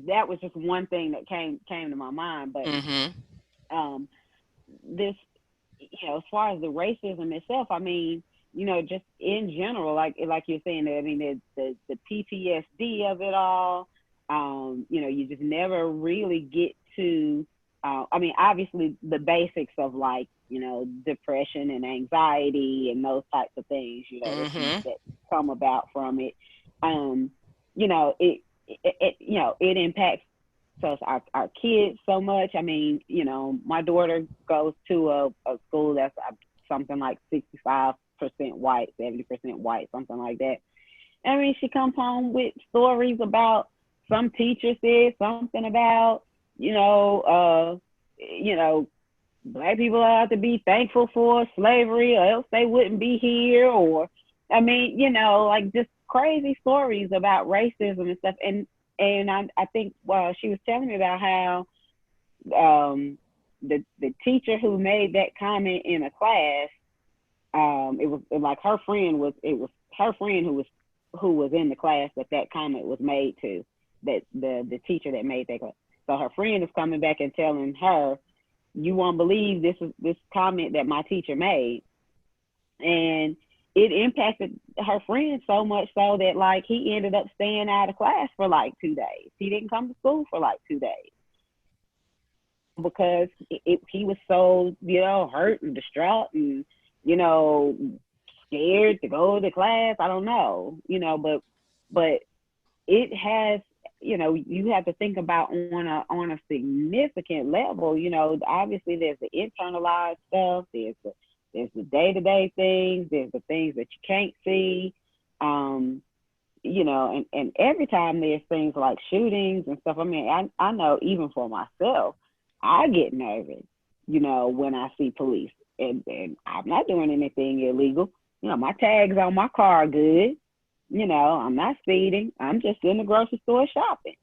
That was just one thing that came to my mind. But this, as far as the racism itself, I mean, just in general, like you're saying, I mean, the PTSD of it all, you just never really get to, I mean, obviously the basics of, like, depression and anxiety and those types of things, that come about from it. It impacts our kids so much. I mean, my daughter goes to a school that's something like 65% white, 70% white, something like that. I mean, she comes home with stories about some teacher said something about, Black people have to be thankful for slavery or else they wouldn't be here. Or, I mean, you know, like just crazy stories about racism and stuff. And I think, well, she was telling me about how the teacher who made that comment in a class, it was like her friend who was in the class that comment was made to, that the teacher that made that class. So her friend is coming back and telling her, you won't believe this comment that my teacher made. And it impacted her friend so much so that like he ended up staying out of class for like 2 days. He didn't come to school for like 2 days because he was so, you know, hurt and distraught and, you know, scared to go to class. I don't know, you know, but it has, you know, you have to think about on a significant level. You know, obviously there's the internalized stuff, there's the day-to-day things, there's the things that you can't see, you know, and every time there's things like shootings and stuff, I mean, I know even for myself, I get nervous, you know, when I see police, and I'm not doing anything illegal. You know, my tags on my car are good. You know, I'm not speeding. I'm just in the grocery store shopping.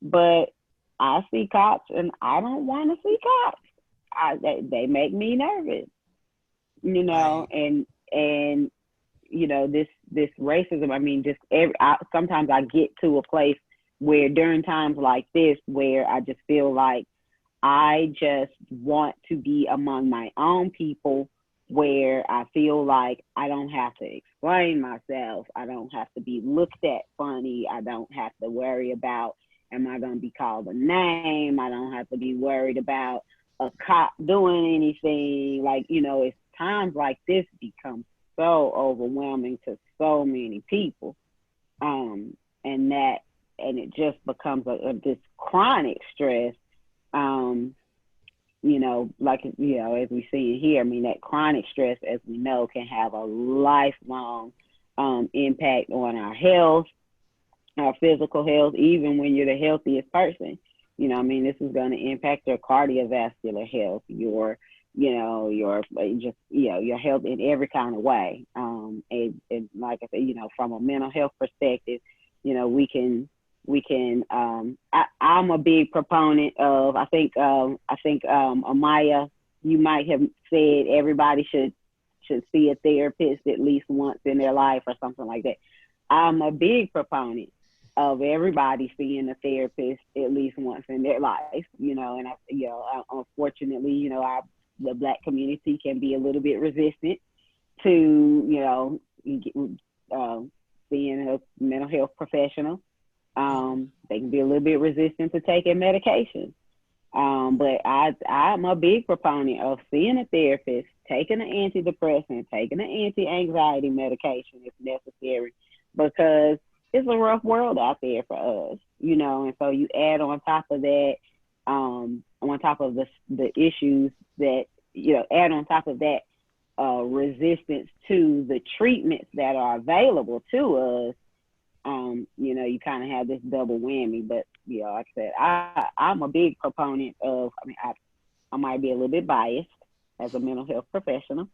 But I see cops and I don't want to see cops. They make me nervous, you know, and you know, this racism, I mean, just sometimes I get to a place where during times like this, where I just feel like I just want to be among my own people, where I feel like I don't have to explain myself. I don't have to be looked at funny. I don't have to worry about, am I going to be called a name? I don't have to be worried about a cop doing anything. Like, you know, it's times like this become so overwhelming to so many people. And it just becomes this chronic stress. You know, like, you know, as we see here, I mean, that chronic stress, as we know, can have a lifelong impact on our health, our physical health, even when you're the healthiest person. You know, I mean, this is going to impact your cardiovascular health, your health in every kind of way. And like I said, you know, from a mental health perspective, you know, I'm a big proponent of, I think Amaya, you might have said everybody should see a therapist at least once in their life or something like that. I'm a big proponent of everybody seeing a therapist at least once in their life, you know, and unfortunately, you know, the Black community can be a little bit resistant to, you know, seeing a mental health professional. They can be a little bit resistant to taking medication. But I'm a big proponent of seeing a therapist, taking an antidepressant, taking an anti-anxiety medication if necessary, because it's a rough world out there for us, you know. And so you add on top of that, on top of the issues that, you know, add on top of that resistance to the treatments that are available to us. You know, you kind of have this double whammy. But, you know, like I said, I'm a big proponent of, I mean, I might be a little bit biased as a mental health professional,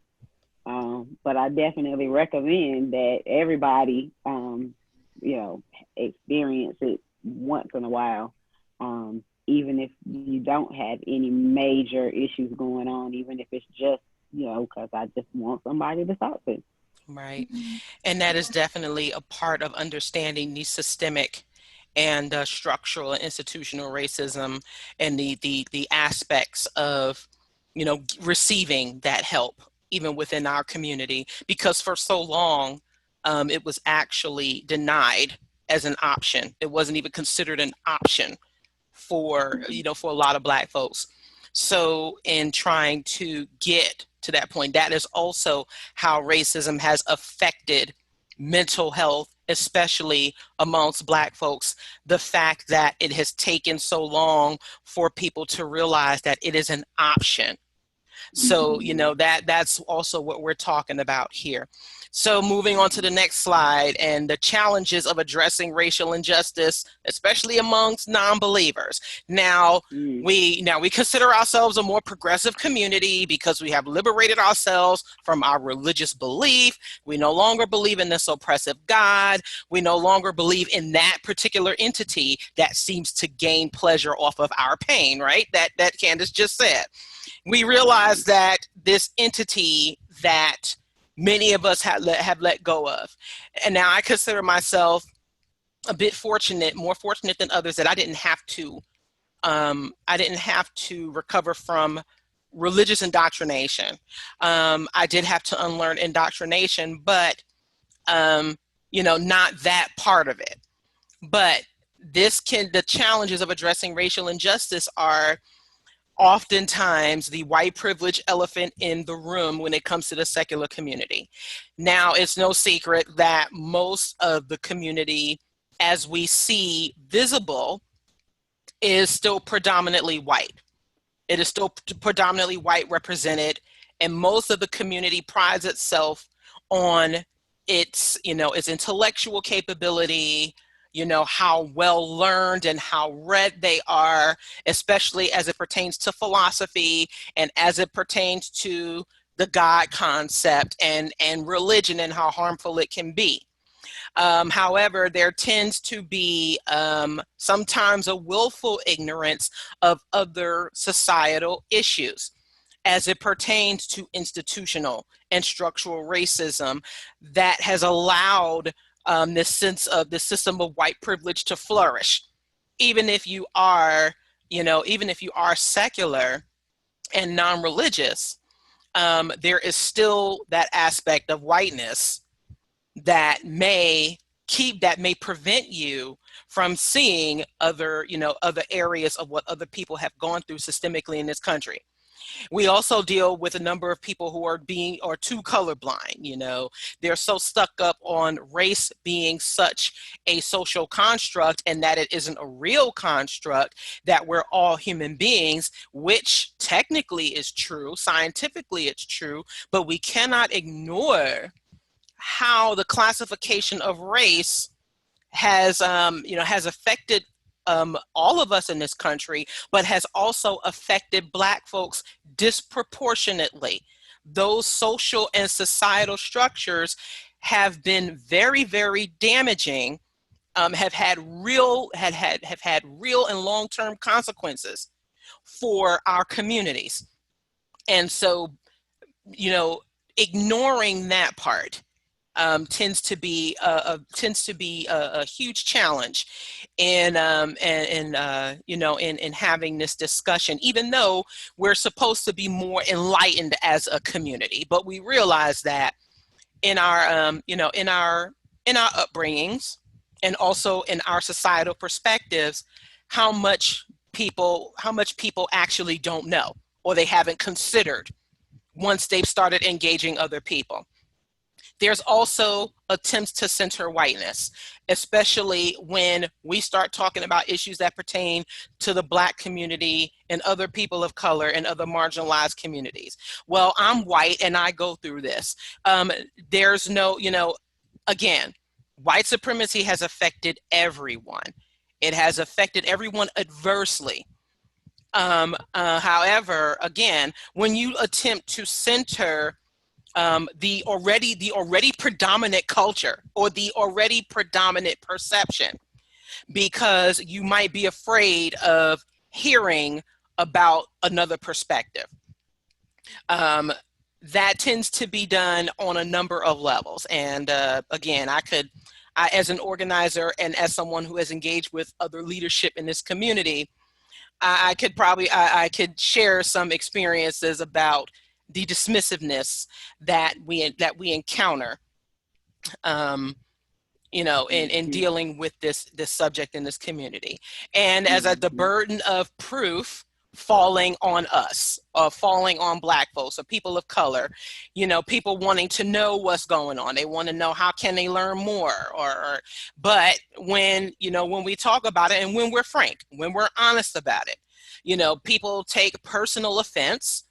but I definitely recommend that everybody, you know, experience it once in a while, even if you don't have any major issues going on, even if it's just, you know, because I just want somebody to talk to. Right. And that is definitely a part of understanding the systemic and structural and institutional racism and the aspects of, you know, receiving that help even within our community, because for so long it was actually denied as an option. It wasn't even considered an option for, you know, for a lot of Black folks. So in trying to get to that point, that is also how racism has affected mental health, especially amongst Black folks. The fact that it has taken so long for people to realize that it is an option, So, you know, that's also what we're talking about here. So moving on to the next slide, and the challenges of addressing racial injustice, especially amongst non-believers. Now, we consider ourselves a more progressive community because we have liberated ourselves from our religious belief. We no longer believe in this oppressive God. We no longer believe in that particular entity that seems to gain pleasure off of our pain, right? That Candace just said. We realize that this entity that many of us have let go of. And now I consider myself a bit fortunate, more fortunate than others, that I didn't have to recover from religious indoctrination. I did have to unlearn indoctrination, but you know, not that part of it. But the challenges of addressing racial injustice are oftentimes the white privilege elephant in the room when it comes to the secular community. Now, it's no secret that most of the community, as we see visible, is still predominantly white. It is still predominantly white represented, and most of the community prides itself on its, you know, its intellectual capability, you know, how well learned and how read they are, especially as it pertains to philosophy and as it pertains to the God concept and religion and how harmful it can be. However, there tends to be sometimes a willful ignorance of other societal issues as it pertains to institutional and structural racism that has allowed this sense of the system of white privilege to flourish. Even if you are, you know, even if you are secular and non-religious, there is still that aspect of whiteness that may prevent you from seeing other, you know, other areas of what other people have gone through systemically in this country. We also deal with a number of people who are too colorblind. You know, they're so stuck up on race being such a social construct and that it isn't a real construct, that we're all human beings, which technically is true, scientifically it's true, but we cannot ignore how the classification of race has, you know, has affected all of us in this country, but has also affected Black folks disproportionately. Those social and societal structures have been very, very damaging, have had real and long-term consequences for our communities. And so, you know, ignoring that part tends to be a huge challenge in you know, in having this discussion, even though we're supposed to be more enlightened as a community. But we realize that in our you know, in our upbringings and also in our societal perspectives, how much people actually don't know, or they haven't considered once they've started engaging other people. There's also attempts to center whiteness, especially when we start talking about issues that pertain to the Black community and other people of color and other marginalized communities. Well, I'm white and I go through this. There's no, you know, again, white supremacy has affected everyone. It has affected everyone adversely. However, again, when you attempt to center the already predominant culture or the already predominant perception, because you might be afraid of hearing about another perspective. That tends to be done on a number of levels. And again, I as an organizer and as someone who has engaged with other leadership in this community, I could share some experiences about the dismissiveness that we encounter, you know, in dealing with this subject in this community, and as the burden of proof falling on us, falling on Black folks or people of color, you know, people wanting to know what's going on. They want to know how can they learn more, but when, you know, when we talk about it and when we're frank, when we're honest about it, you know, people take personal offense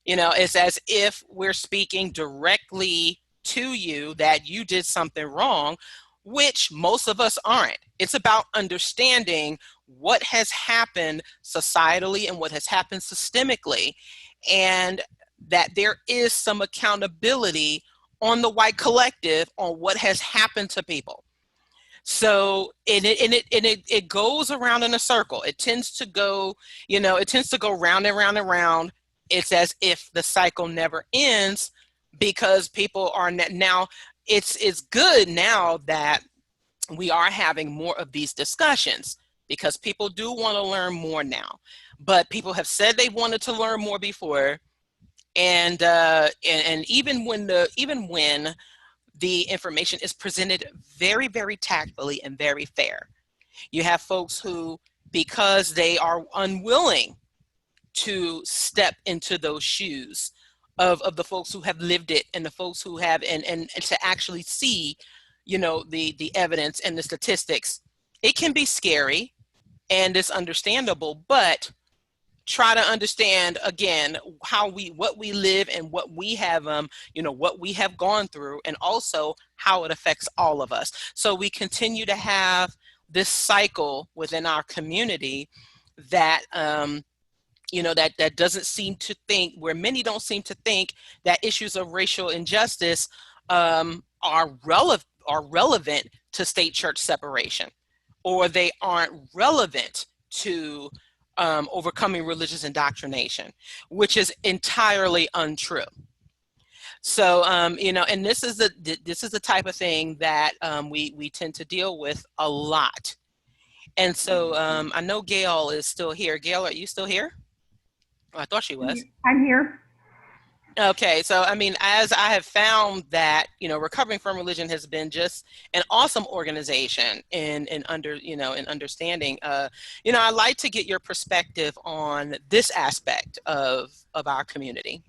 You know, it's as if we're speaking directly to you that you did something wrong, which most of us aren't. It's about understanding what has happened societally and what has happened systemically, and that there is some accountability on the white collective on what has happened to people. So it goes around in a circle. It tends to go, you know, it tends to go round and round and round. It's as if the cycle never ends, because people are now, it's good now that we are having more of these discussions, because people do want to learn more now. But people have said they wanted to learn more before, and even when the information is presented very, very tactfully and very fair, you have folks who, because they are unwilling to step into those shoes of the folks who have lived it, and the folks who have, and to actually see, you know, the evidence and the statistics, it can be scary and it's understandable, but try to understand again what we live and what we have, you know, what we have gone through, and also how it affects all of us. So we continue to have this cycle within our community that, you know, that doesn't seem to think, where many don't seem to think that issues of racial injustice are relevant to state-church separation, or they aren't relevant to overcoming religious indoctrination, which is entirely untrue. So, you know, and this is the type of thing that we tend to deal with a lot. And so I know Gayle is still here. Gayle, are you still here? Oh, I thought she was. I'm here. Okay, so I mean, as I have found that, you know, Recovering from Religion has been just an awesome organization in understanding. You know, I'd like to get your perspective on this aspect of our community.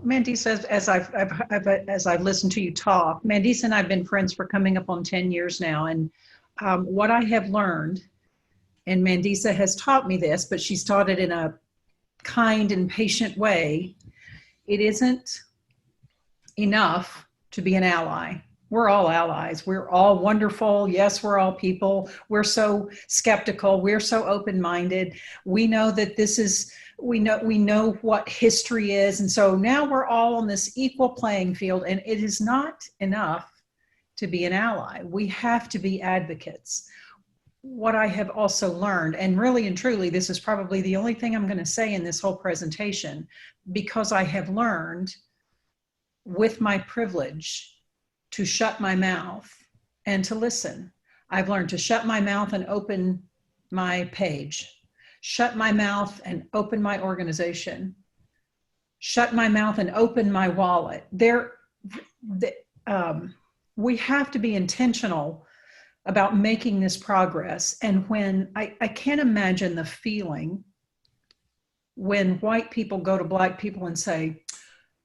Mandisa, as I've listened to you talk, Mandisa and I've been friends for coming up on 10 years now, and what I have learned, and Mandisa has taught me this, but she's taught it in a kind and patient way, it isn't enough to be an ally. We're all allies. We're all wonderful. Yes, we're all people. We're so skeptical. We're so open-minded. We know that we know what history is. And so now we're all on this equal playing field, and it is not enough to be an ally. We have to be advocates. What I have also learned, and really and truly, this is probably the only thing I'm going to say in this whole presentation, because I have learned with my privilege to shut my mouth and to listen. I've learned to shut my mouth and open my page, shut my mouth and open my organization, shut my mouth and open my wallet. We have to be intentional about making this progress. And when I can't imagine the feeling when white people go to black people and say,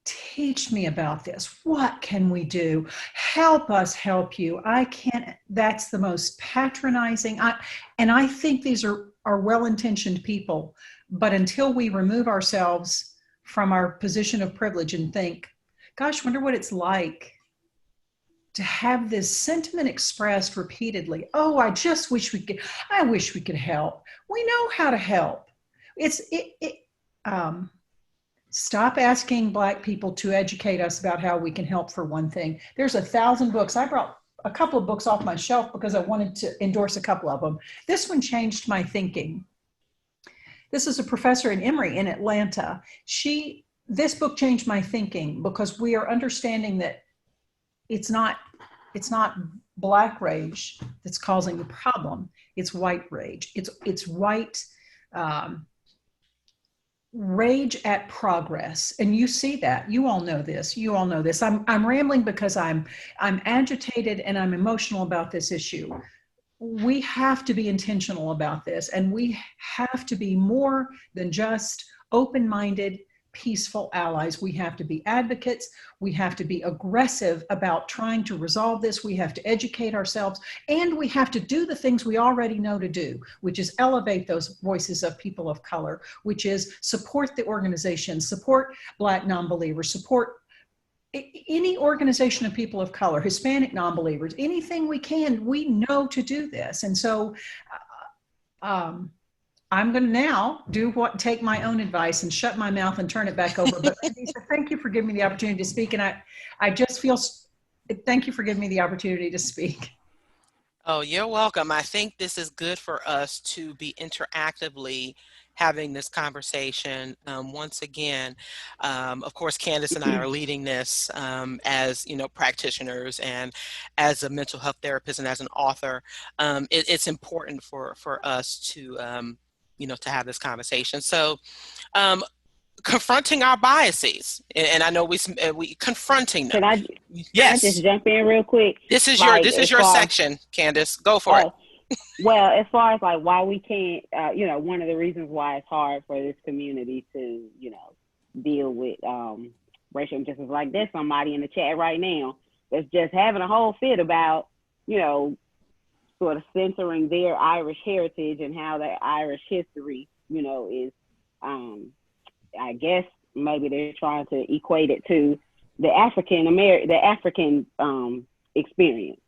teach me about this. What can we do? Help us help you. I can't, that's the most patronizing. And I think these are well-intentioned people, but until we remove ourselves from our position of privilege and think, gosh, wonder what it's like to have this sentiment expressed repeatedly. Oh, I wish we could help. We know how to help. Stop asking black people to educate us about how we can help, for one thing. There's 1,000 books. I brought a couple of books off my shelf because I wanted to endorse a couple of them. This one changed my thinking. This is a professor in Emory in Atlanta. This book changed my thinking because we are understanding that it's not black rage that's causing the problem. It's white rage. It's white rage at progress. And you see that. You all know this. You all know this. I'm rambling because I'm agitated and I'm emotional about this issue. We have to be intentional about this, and we have to be more than just open-minded, peaceful allies. We have to be advocates. We have to be aggressive about trying to resolve this. We have to educate ourselves, and we have to do the things we already know to do, which is elevate those voices of people of color, which is support the organization, support Black nonbelievers, support any organization of people of color, Hispanic nonbelievers, anything we can. We know to do this. And so I'm going to now take my own advice and shut my mouth and turn it back over. But Mandisa, thank you for giving me the opportunity to speak. And I just feel, thank you for giving me the opportunity to speak. Oh, you're welcome. I think this is good for us to be interactively having this conversation. Once again, of course, Candace and I are leading this as, practitioners and as a mental health therapist and as an author. It's important for us to, to have this conversation. So, confronting our biases, and I know we confronting them. Can I just jump in real quick? This is your section, Candace. Go for it. Well, as far as like why we can't, one of the reasons why it's hard for this community to, deal with racial injustice, like there's somebody in the chat right now that's just having a whole fit about, sort of censoring their Irish heritage and how their Irish history, is, I guess maybe they're trying to equate it to the African experience.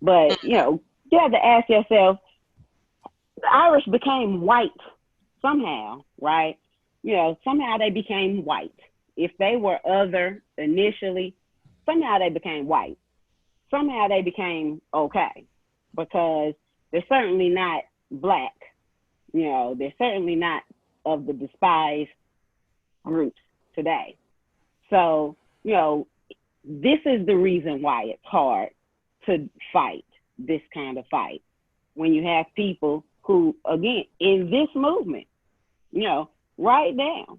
But, you have to ask yourself, the Irish became white somehow, right? Somehow they became white. If they were other initially, somehow they became white. Somehow they became okay, because they're certainly not Black. They're certainly not of the despised groups today. So, this is the reason why it's hard to fight this kind of fight. When you have people who, again, in this movement, right now,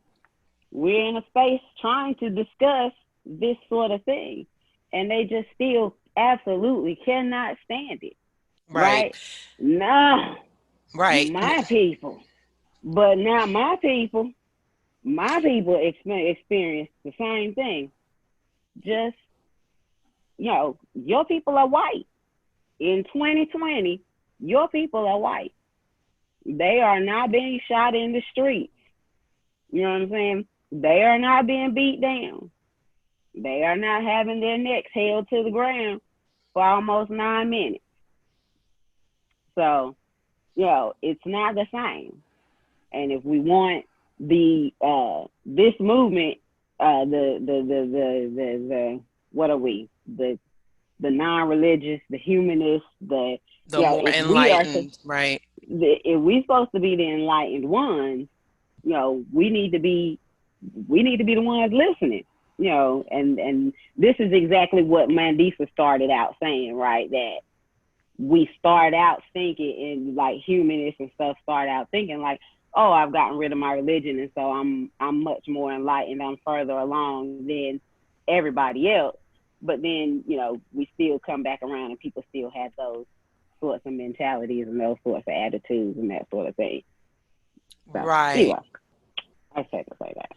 we're in a space trying to discuss this sort of thing, and they just still absolutely cannot stand it. Right? No. Right. My people. But now my people experience the same thing. Just, your people are white. In 2020, your people are white. They are not being shot in the streets. You know what I'm saying? They are not being beat down. They are not having their necks held to the ground for almost 9 minutes. So, it's not the same. And if we want the this movement, the what are we? The non-religious, the humanists, the more enlightened, right? If we're supposed to be the enlightened ones, we need to be the ones listening. And this is exactly what Mandisa started out saying, right? That we start out thinking, and like humanists and stuff start out thinking like, oh, I've gotten rid of my religion, and so I'm much more enlightened, I'm further along than everybody else. But then, we still come back around and people still have those sorts of mentalities and those sorts of attitudes and that sort of thing. So, right. Anyway, I said to say that.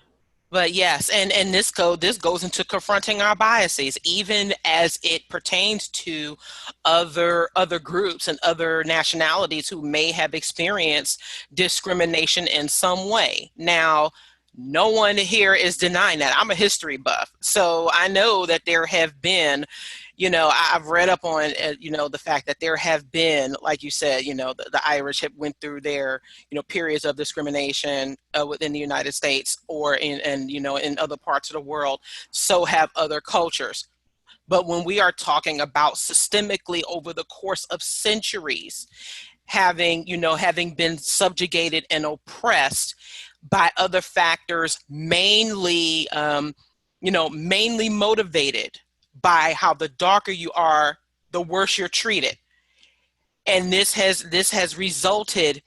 But yes, and this goes into confronting our biases, even as it pertains to other groups and other nationalities who may have experienced discrimination in some way. Now, no one here is denying that. I'm a history buff, so I know that there have been, I've read up on, the fact that there have been, like you said, the Irish have went through their, periods of discrimination within the United States or in other parts of the world. So have other cultures. But when we are talking about systemically over the course of centuries, having been subjugated and oppressed by other factors, mainly motivated by how the darker you are, the worse you're treated. And this has resulted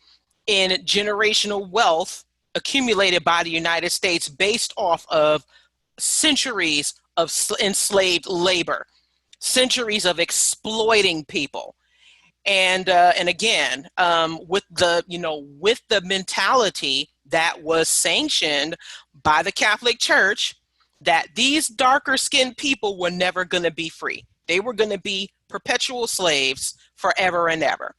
in generational wealth accumulated by the United States based off of centuries of enslaved labor, centuries of exploiting people. And again, with the mentality that was sanctioned by the Catholic Church, that these darker skinned people were never going to be free. They were going to be perpetual slaves forever and ever.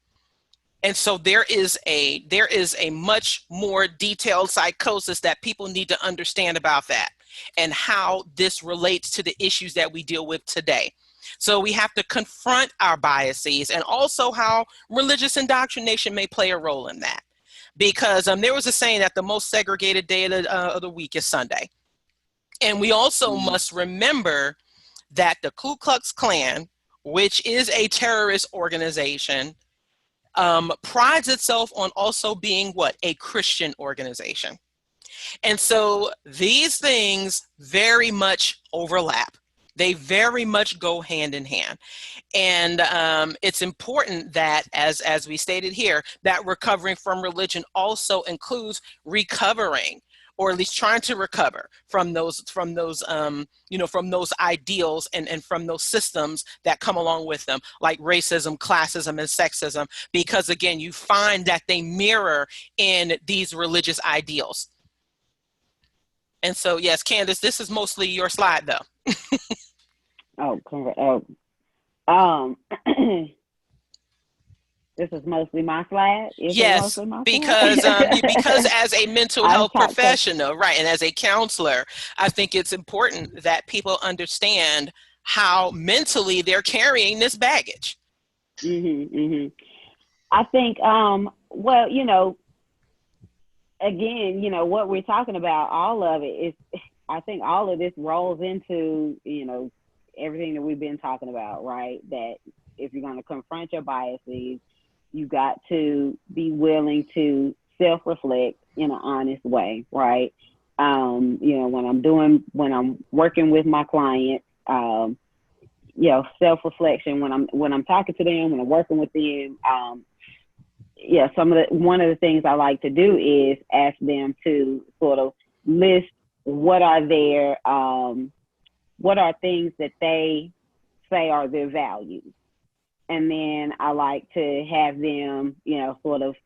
And so there is a much more detailed psychosis that people need to understand about that and how this relates to the issues that we deal with today. So we have to confront our biases, and also how religious indoctrination may play a role in that. Because there was a saying that the most segregated day of the week is Sunday. And we also must remember that the Ku Klux Klan, which is a terrorist organization, prides itself on also being what? A Christian organization. And so these things very much overlap. They very much go hand in hand. And it's important that, as we stated here, that recovering from religion also includes recovering, or at least trying to recover from those ideals and from those systems that come along with them, like racism, classism, and sexism, because again, you find that they mirror in these religious ideals. And so, yes, Candace, this is mostly your slide, though. This is mostly my slide. Yes, because as a mental health professional, right, and as a counselor, I think it's important that people understand how mentally they're carrying this baggage. I think, well, again, what we're talking about, all of it is, I think all of this rolls into, everything that we've been talking about, right? That if you're going to confront your biases, you've got to be willing to self-reflect in an honest way, right? When I'm working with my clients, self-reflection when I'm talking to them, when I'm working with them, one of the things I like to do is ask them to sort of list what are things that they say are their values. And then I like to have them, sort of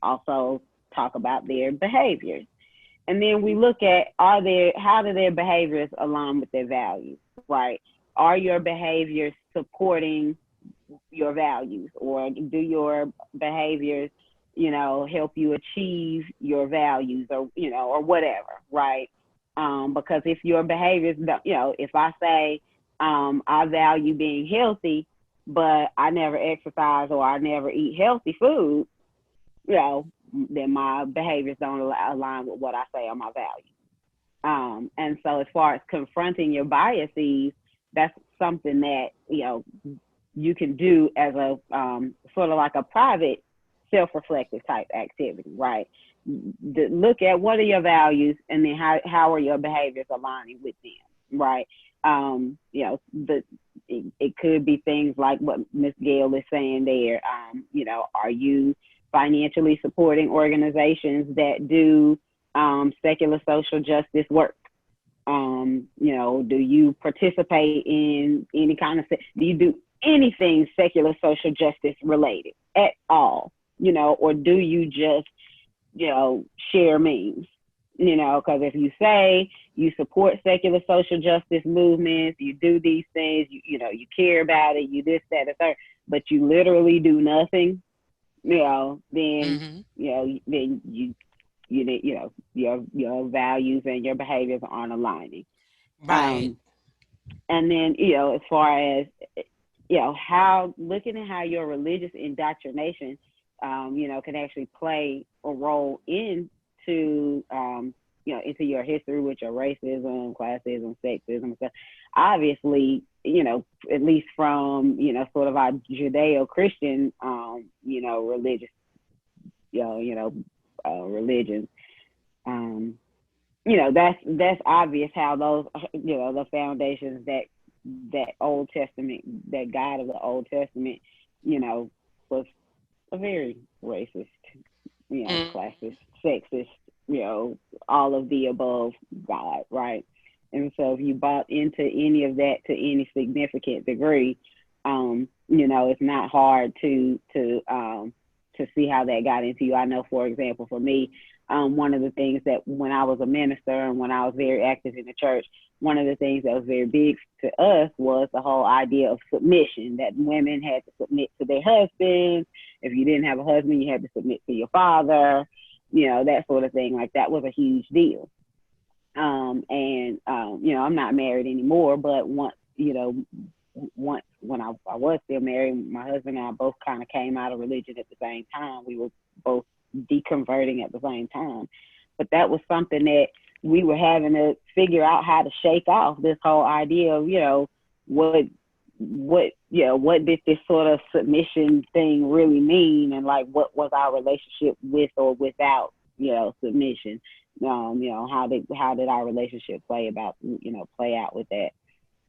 also talk about their behaviors. And then we look at, how do their behaviors align with their values, right? Are your behaviors supporting your values, or do your behaviors, help you achieve your values, or whatever, right? Because if your behaviors, if I say I value being healthy, but I never exercise or I never eat healthy food, then my behaviors don't align with what I say are my values. And so as far as confronting your biases, that's something that, you can do as a sort of like a private self-reflective type activity, right? Look at what are your values, and then how are your behaviors aligning with them, right? It could be things like what Ms. Gayle is saying there. Are you financially supporting organizations that do secular social justice work? Do you participate in any kind of, do you do anything secular social justice related at all? Or do you just, share memes? Because if you say you support secular social justice movements, you do these things, you care about it, you this, that, or third, but you literally do nothing, then your values and your behaviors aren't aligning. Right. And then, as far as, looking at how your religious indoctrination, can actually play a role into, into your history with your racism, classism, sexism, and stuff. Obviously, at least from, sort of our Judeo-Christian, religious, religions, that's obvious how those, the foundations that Old Testament, that God of the Old Testament, was a very racist, classist, sexist, all of the above God, right? And so if you bought into any of that to any significant degree, it's not hard to see how that got into you. I know, for example, for me, One of the things that when I was a minister and when I was very active in the church, one of the things that was very big to us was the whole idea of submission, that women had to submit to their husbands. If you didn't have a husband, you had to submit to your father, that sort of thing. Like, that was a huge deal. I'm not married anymore, but once when I was still married, my husband and I both kind of came out of religion at the same time. We were both deconverting at the same time. But that was something that we were having to figure out how to shake off, this whole idea of, what did this sort of submission thing really mean, and like what was our relationship with or without, submission. How did our relationship play out with that?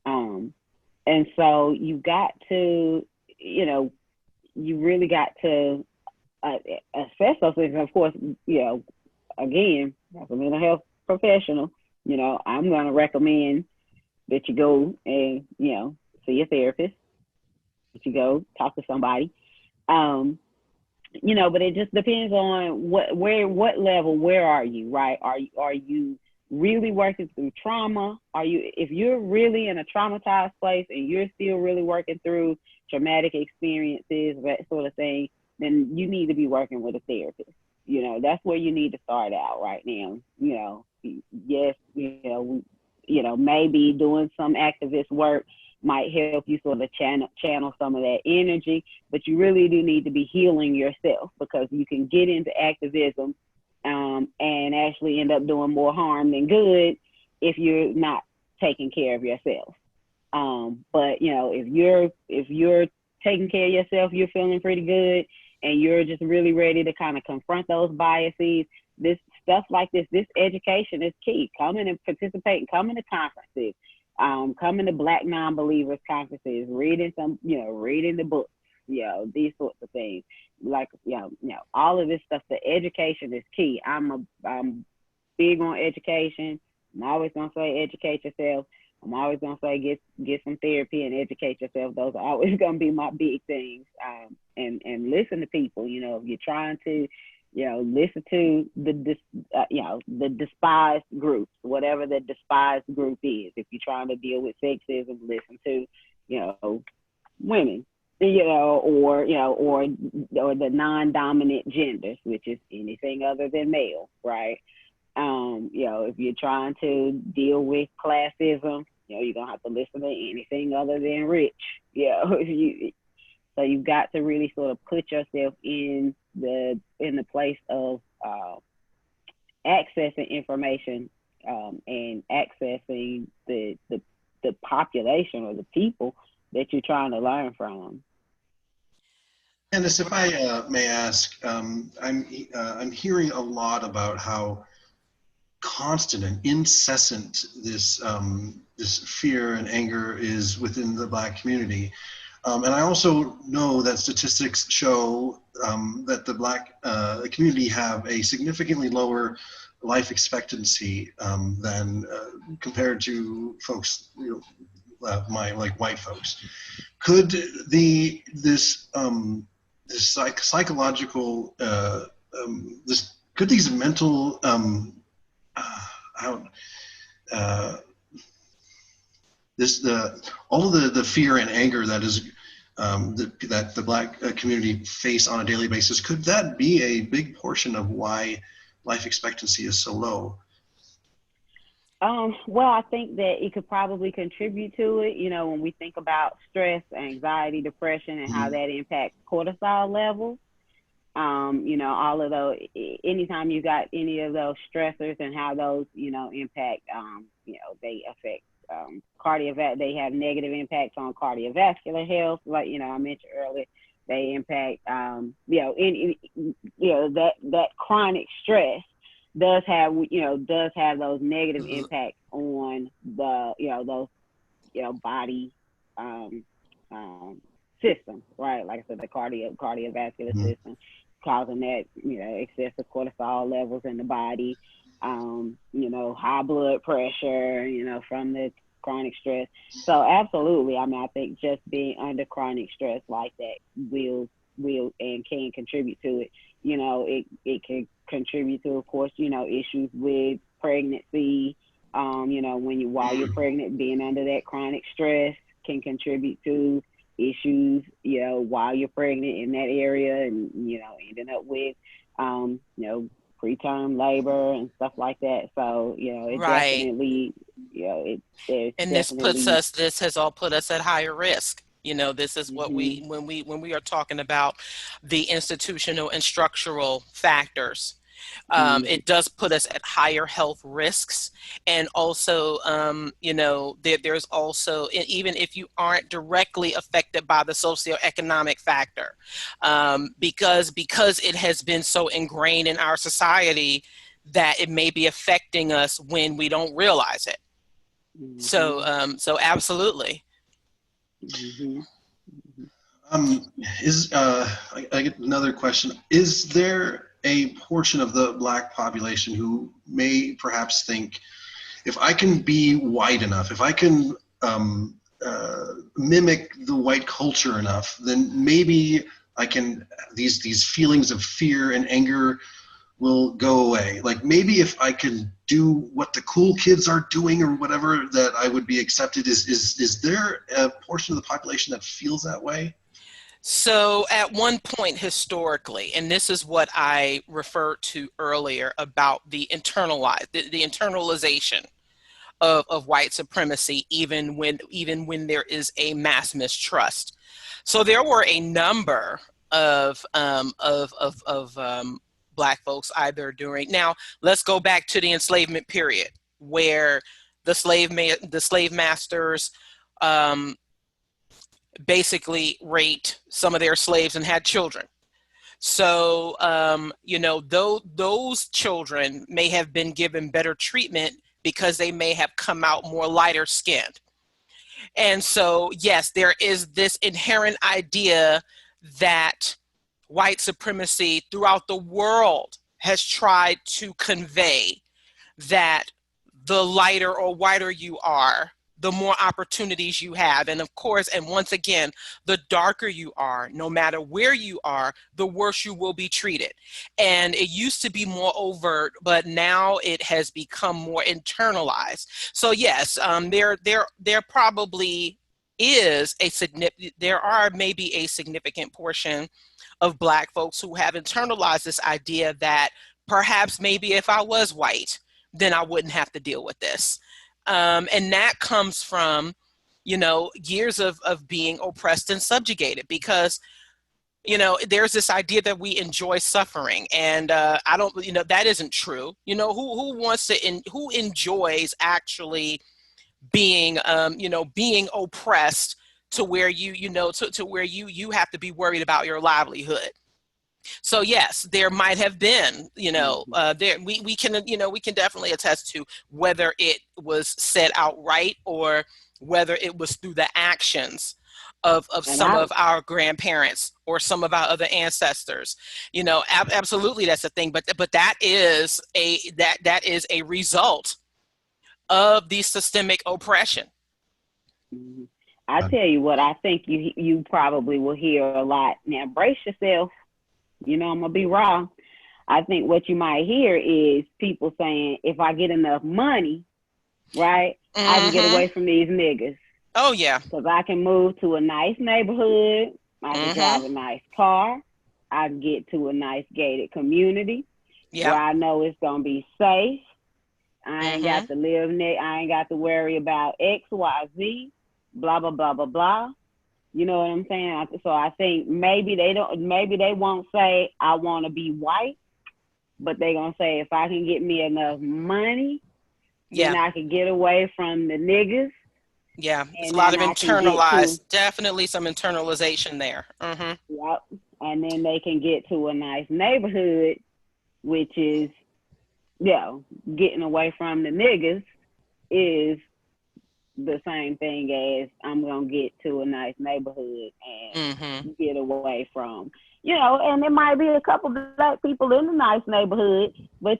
And so you got to, you really got to assess those things. And of course, again, as a mental health professional, I'm going to recommend that you go and, see a therapist, that you go talk to somebody. But it just depends on what level, where are you, right? Are you really working through trauma? If you're really in a traumatized place and you're still really working through traumatic experiences, that sort of thing, then you need to be working with a therapist. That's where you need to start out right now. Yes, maybe doing some activist work might help you sort of channel some of that energy, but you really do need to be healing yourself, because you can get into activism and actually end up doing more harm than good if you're not taking care of yourself. But if you're taking care of yourself, you're feeling pretty good, and you're just really ready to kind of confront those biases, this stuff like this education is key. Come in and participate, come into conferences, coming to Black Nonbelievers conferences, reading the books, these sorts of things. Like, all of this stuff, the education is key. I'm big on education. I'm always going to say educate yourself. I'm always going to say get some therapy and educate yourself. Those are always going to be my big things. And listen to people, if you're trying to, listen to the despised groups, whatever the despised group is. If you're trying to deal with sexism, listen to, women, or the non-dominant genders, which is anything other than male, right? If you're trying to deal with classism, you're gonna have to listen to anything other than rich. So you've got to really sort of put yourself in the place of accessing information and accessing the population or the people that you're trying to learn from. Candace, if I may ask, I'm hearing a lot about how constant and incessant this fear and anger is within the Black community. And I also know that statistics show that the Black community have a significantly lower life expectancy than compared to folks, white folks. Could this psychological could these mental all of the fear and anger that is that the Black community face on a daily basis, could that be a big portion of why life expectancy is so low? Well, I think that it could probably contribute to it, when we think about stress, anxiety, depression, and how that impacts cortisol levels. All of those, anytime you got any of those stressors and how those, impact, they affect they have negative impacts on cardiovascular health. Like, I mentioned earlier, they impact, that chronic stress does have those negative impacts on the, those, body, system, right? Like I said, the cardiovascular system, causing that, excessive cortisol levels in the body, high blood pressure, from the chronic stress. So absolutely, I think just being under chronic stress like that will and can contribute to it. It can contribute to, of course, issues with pregnancy. While you're pregnant, being under that chronic stress can contribute to issues, while you're pregnant in that area, and, ending up with, preterm labor and stuff like that. So, it Right. definitely, And this has all put us at higher risk. This is what when we are talking about the institutional and structural factors. It does put us at higher health risks. And also, there's also, even if you aren't directly affected by the socioeconomic factor, because it has been so ingrained in our society that it may be affecting us when we don't realize it. So absolutely. I get another question. Is there a portion of the Black population who may perhaps think, if I can be white enough, if I can mimic the white culture enough, then maybe I can, these feelings of fear and anger will go away. Like, maybe if I can do what the cool kids are doing or whatever, that I would be accepted. Is there a portion of the population that feels that way? So at one point historically, and this is what I referred to earlier about the internalization of white supremacy, even when there is a mass mistrust. So there were a number of Black folks either during, now let's go back to the enslavement period, where the slave masters basically raped some of their slaves and had children. So, those children may have been given better treatment because they may have come out more lighter skinned. And so, yes, there is this inherent idea that white supremacy throughout the world has tried to convey that the lighter or whiter you are, the more opportunities you have. And of course, and once again, the darker you are, no matter where you are, the worse you will be treated. And it used to be more overt, but now it has become more internalized. So yes, there probably is there are maybe a significant portion of Black folks who have internalized this idea that perhaps maybe if I was white, then I wouldn't have to deal with this. And that comes from, years of being oppressed and subjugated, because, there's this idea that we enjoy suffering, and I don't, that isn't true. Who enjoys actually being, being oppressed to where to where you have to be worried about your livelihood. So yes, there might have been, we can definitely attest to whether it was said outright or whether it was through the actions of some of our grandparents or some of our other ancestors. Absolutely, that's a thing. But that is a result of the systemic oppression. I tell you what, I think you probably will hear a lot. Now, brace yourself. I'm gonna be raw. I think what you might hear is people saying, if I get enough money, right, I can get away from these niggas. Oh yeah. Because I can move to a nice neighborhood, I can drive a nice car, I can get to a nice gated community where I know it's gonna be safe. I ain't got to live I ain't got to worry about X, Y, Z, blah, blah, blah, blah, blah. You know what I'm saying? So I think maybe they won't say, I want to be white, but they're going to say, if I can get me enough money, then I can get away from the niggas. Yeah, it's a lot of internalized, definitely some internalization there. Yep. And then they can get to a nice neighborhood, which is, getting away from the niggas is the same thing as I'm going to get to a nice neighborhood and get away from, and there might be a couple Black people in the nice neighborhood, but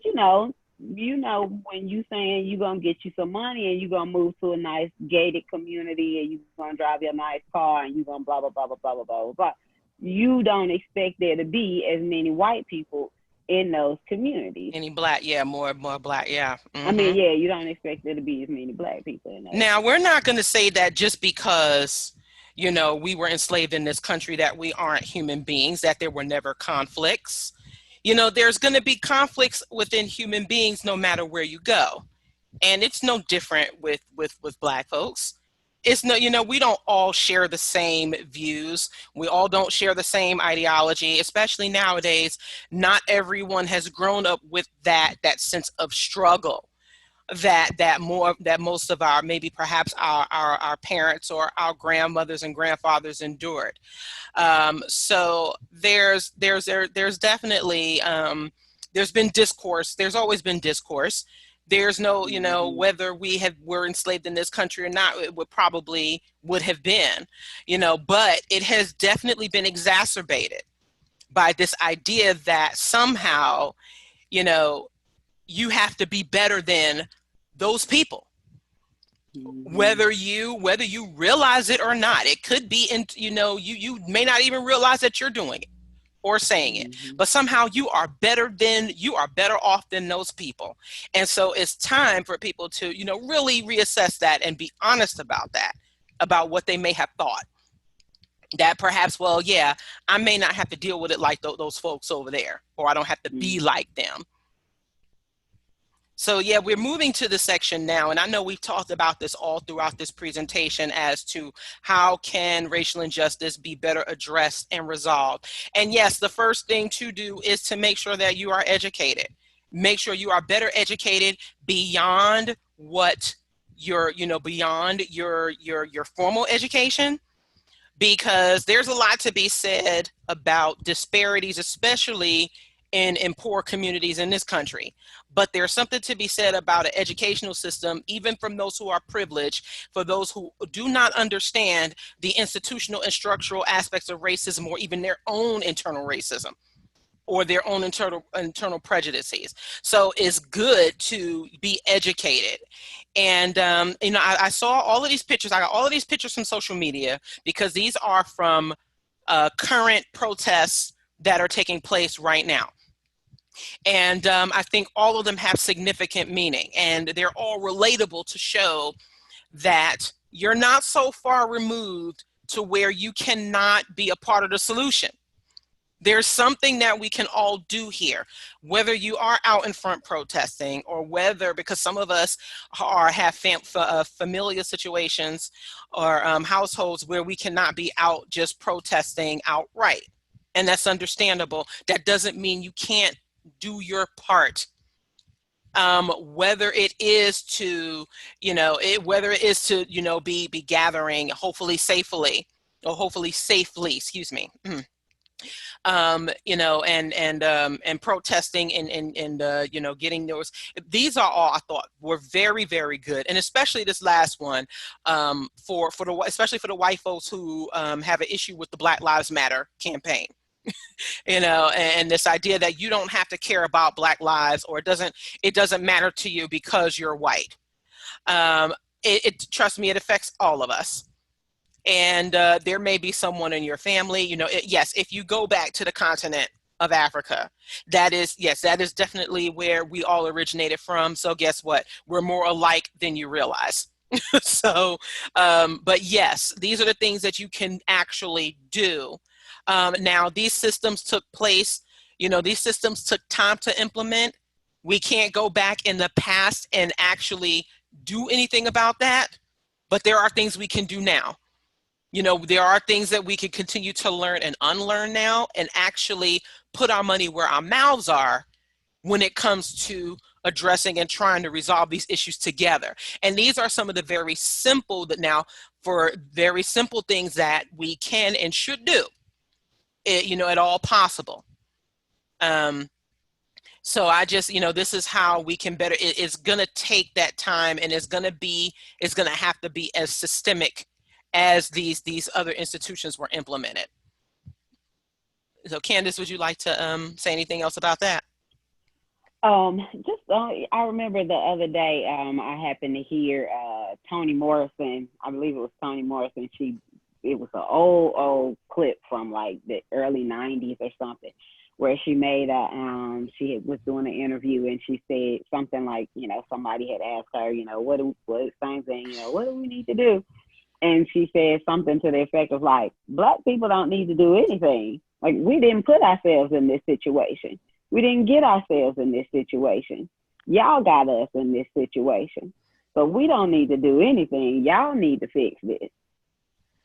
when you saying you're going to get you some money and you're going to move to a nice gated community and you're going to drive your nice car and you're going to blah, blah, blah, blah, blah, blah, blah, blah, you don't expect there to be as many white people in those communities. Any black, yeah, more black, yeah. I mean, yeah, you don't expect there to be as many black people in those. Now, we're not going to say that just because, you know, we were enslaved in this country that we aren't human beings, that there were never conflicts. You know, there's going to be conflicts within human beings no matter where you go. And it's no different with black folks. It's no, you know, we don't all share the same views. We all don't share the same ideology, especially nowadays. Not everyone has grown up with that sense of struggle that most of our, maybe perhaps our parents or our grandmothers and grandfathers endured. So there's definitely, there's been discourse. There's always been discourse. There's no, you know, whether were enslaved in this country or not, it would have been, you know, but it has definitely been exacerbated by this idea that somehow, you know, you have to be better than those people, whether you realize it or not. It could be, you know, you may not even realize that you're doing it or saying it, but somehow you are better off than those people. And so it's time for people to, you know, really reassess that and be honest about that, about what they may have thought. That perhaps, well, yeah, I may not have to deal with it like those folks over there, or I don't have to be like them. So yeah, we're moving to the section now, and I know we've talked about this all throughout this presentation as to how can racial injustice be better addressed and resolved. And yes, the first thing to do is to make sure that you are educated. Make sure you are better educated beyond what beyond your formal education, because there's a lot to be said about disparities, especially in poor communities in this country. But there's something to be said about an educational system, even from those who are privileged, for those who do not understand the institutional and structural aspects of racism, or even their own internal racism or their own internal prejudices. So it's good to be educated. And, you know, I saw all of these pictures. I got all of these pictures from social media because these are from current protests that are taking place right now. And I think all of them have significant meaning, and they're all relatable to show that you're not so far removed to where you cannot be a part of the solution. There's something that we can all do here, whether you are out in front protesting, or whether, because some of us have familial situations or households where we cannot be out just protesting outright. And that's understandable. That doesn't mean you can't do your part. Whether it is to, be gathering, hopefully safely, excuse me. And protesting and getting those. These are all, I thought, were very, very good. And especially this last one, especially for the white folks who have an issue with the Black Lives Matter campaign. And this idea that you don't have to care about Black lives, or it doesn't matter to you because you're white. Trust me, it affects all of us. And there may be someone in your family, yes, if you go back to the continent of Africa, that is definitely where we all originated from. So guess what? We're more alike than you realize. So, but yes, these are the things that you can actually do. Now, these systems took place, these systems took time to implement. We can't go back in the past and actually do anything about that, but there are things we can do now. There are things that we can continue to learn and unlearn now, and actually put our money where our mouths are when it comes to addressing and trying to resolve these issues together. And these are some of the very simple things that we can and should do. At all possible. So I just, this is how we can better, it's gonna take that time, and it's gonna have to be as systemic as these other institutions were implemented. So Candace, would you like to say anything else about that? I remember the other day, I happened to hear Toni Morrison, I believe it was Toni Morrison, it was an old clip from like the early 90s or something. where she made she was doing an interview and she said something like, somebody had asked her, what do we need to do? And she said something to the effect of like, Black people don't need to do anything. Like, we didn't put ourselves in this situation. We didn't get ourselves in this situation. Y'all got us in this situation. So we don't need to do anything. Y'all need to fix this.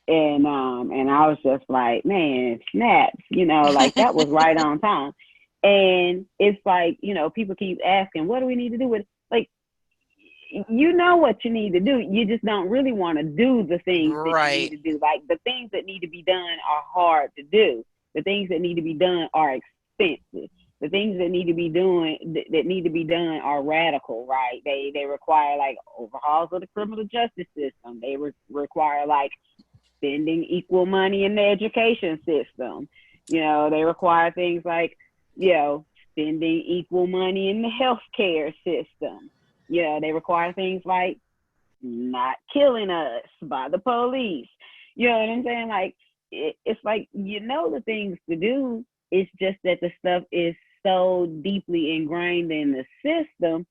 And I was just like, man, snaps, like that was right on time. And it's like, people keep asking, what do we need to do with it? Like, you know what you need to do. You just don't really want to do the things that you need to do. Like, the things that need to be done are hard to do. The things that need to be done are expensive. The things that need to be done are radical, right? They require like overhauls of the criminal justice system. They require like spending equal money in the education system. They require things like, spending equal money in the healthcare system. They require things like not killing us by the police. You know what I'm saying? Like, it's like, the things to do. It's just that the stuff is so deeply ingrained in the system.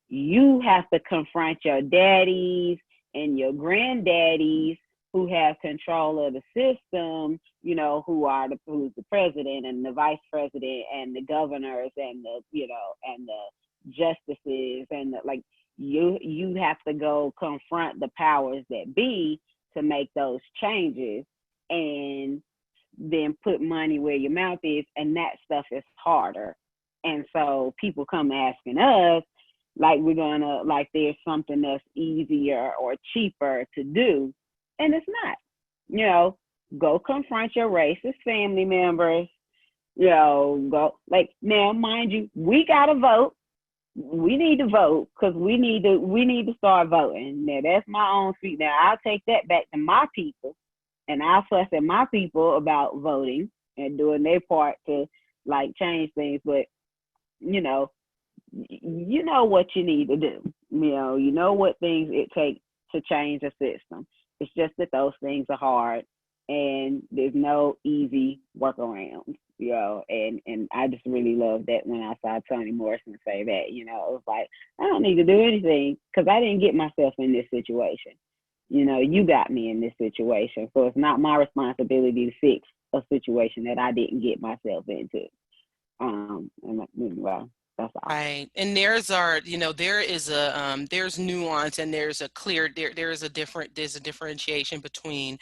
You have to confront your daddies and your granddaddies who have control of the system, who's the president and the vice president and the governors and and the justices and you have to go confront the powers that be to make those changes and then put money where your mouth is, and that stuff is harder. And so people come asking us like there's something that's easier or cheaper to do, and it's not. Go confront your racist family members. Go now, mind you, we gotta vote. We need to vote because we need to start voting. Now that's my own speech. Now I'll take that back to my people, and I'll fuss at my people about voting and doing their part to like change things. But you know what you need to do. You know what things it takes to change a system. It's just that those things are hard, and there's no easy workarounds. And I just really love that when I saw Toni Morrison say that. It was like, I don't need to do anything because I didn't get myself in this situation. You got me in this situation, so it's not my responsibility to fix a situation that I didn't get myself into. Well, that's all. Right, and there's nuance, and there's a differentiation between,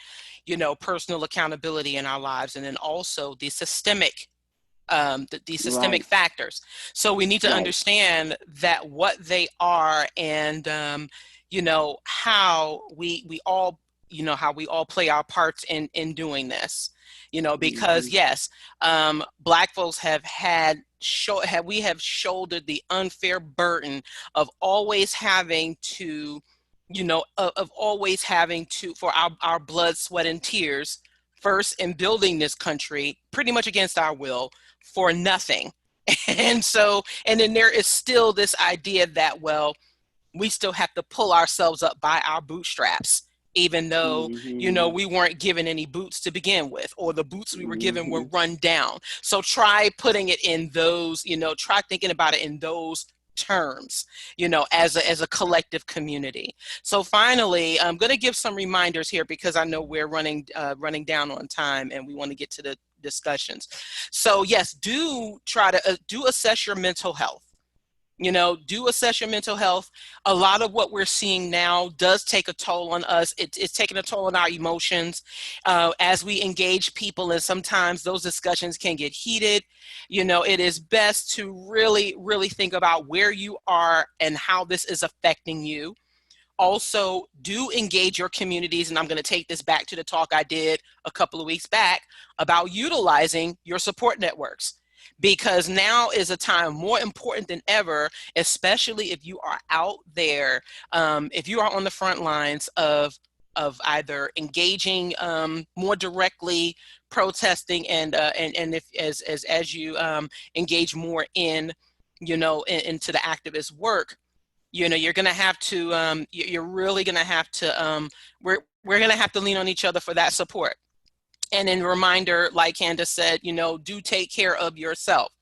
personal accountability in our lives, and then also the systemic Right. factors. So we need to Right. understand that what they are, and how we all play our parts in doing this. Because yes, Black folks have shouldered the unfair burden of always having to, for our blood, sweat, and tears first in building this country, pretty much against our will, for nothing. And then there is still this idea that, well, we still have to pull ourselves up by our bootstraps, even though, we weren't given any boots to begin with, or the boots we were given were run down. So try putting it in those, try thinking about it in those terms, as a collective community. So finally, I'm going to give some reminders here because I know we're running down on time and we want to get to the discussions. So yes, do assess your mental health. Do assess your mental health. A lot of what we're seeing now does take a toll on us. It's taking a toll on our emotions as we engage people, and sometimes those discussions can get heated. It is best to really, really think about where you are and how this is affecting you. Also, do engage your communities, and I'm going to take this back to the talk I did a couple of weeks back about utilizing your support networks. Because now is a time more important than ever, especially if you are out there, if you are on the front lines of either engaging more directly, protesting, and if as you engage more in, into the activist work, you're going to have to, you're really going to have to, we're going to have to lean on each other for that support. And in reminder, like Candace said, do take care of yourself,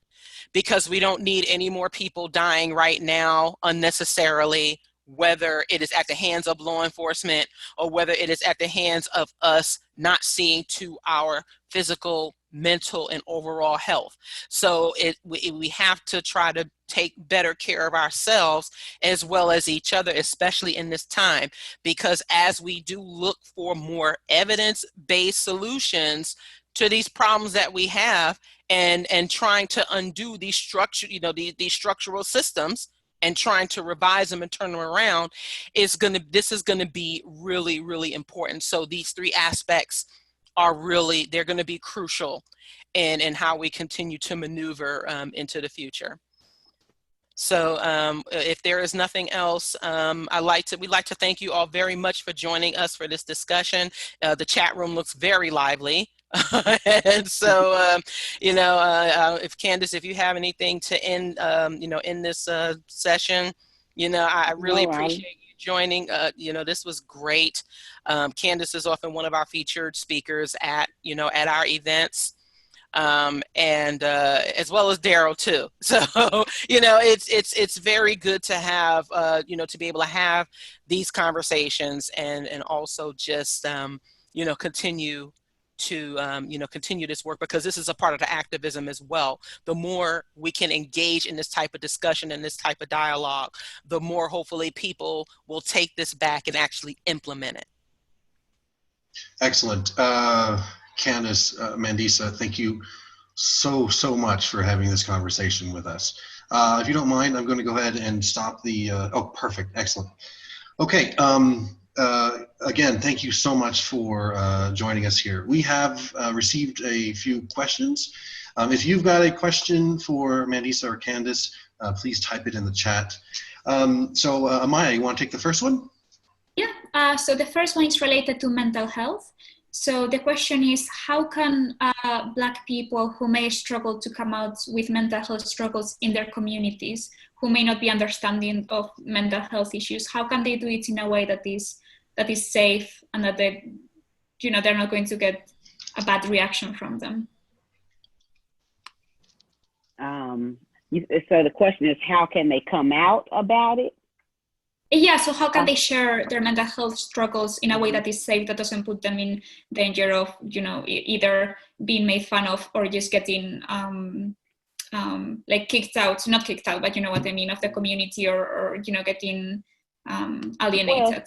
because we don't need any more people dying right now unnecessarily, whether it is at the hands of law enforcement or whether it is at the hands of us not seeing to our physical, mental, and overall health. So we have to try to take better care of ourselves as well as each other, especially in this time, because as we do look for more evidence-based solutions to these problems that we have, and trying to undo these these structural systems and trying to revise them and turn them around, this is gonna be really, really important. So these three aspects are they're gonna be crucial in how we continue to maneuver into the future. So if there is nothing else, we'd like to thank you all very much for joining us for this discussion. The chat room looks very lively. And so, if Candace, if you have anything to end, in this session, I really appreciate you joining. This was great. Candace is often one of our featured speakers at our events. And as well as Daryl too. So, it's very good to have, to be able to have these conversations and also just, continue to, continue this work, because this is a part of the activism as well. The more we can engage in this type of discussion and this type of dialogue, the more hopefully people will take this back and actually implement it. Excellent. Candace, Mandisa, thank you so much for having this conversation with us. If you don't mind, I'm going to go ahead and stop the, oh, perfect. Excellent. Okay. Again, thank you so much for joining us here. We have received a few questions. If you've got a question for Mandisa or Candace, please type it in the chat. So Amaya, you want to take the first one? Yeah, so the first one is related to mental health. So the question is, how can Black people who may struggle to come out with mental health struggles in their communities, who may not be understanding of mental health issues, how can they do it in a way that is safe and that they're not going to get a bad reaction from them? So the question is, how can they come out about it? Yeah, so how can they share their mental health struggles in a way that is safe, that doesn't put them in danger of, either being made fun of or just getting like kicked out, not kicked out, but you know what I mean, of the community, or getting alienated?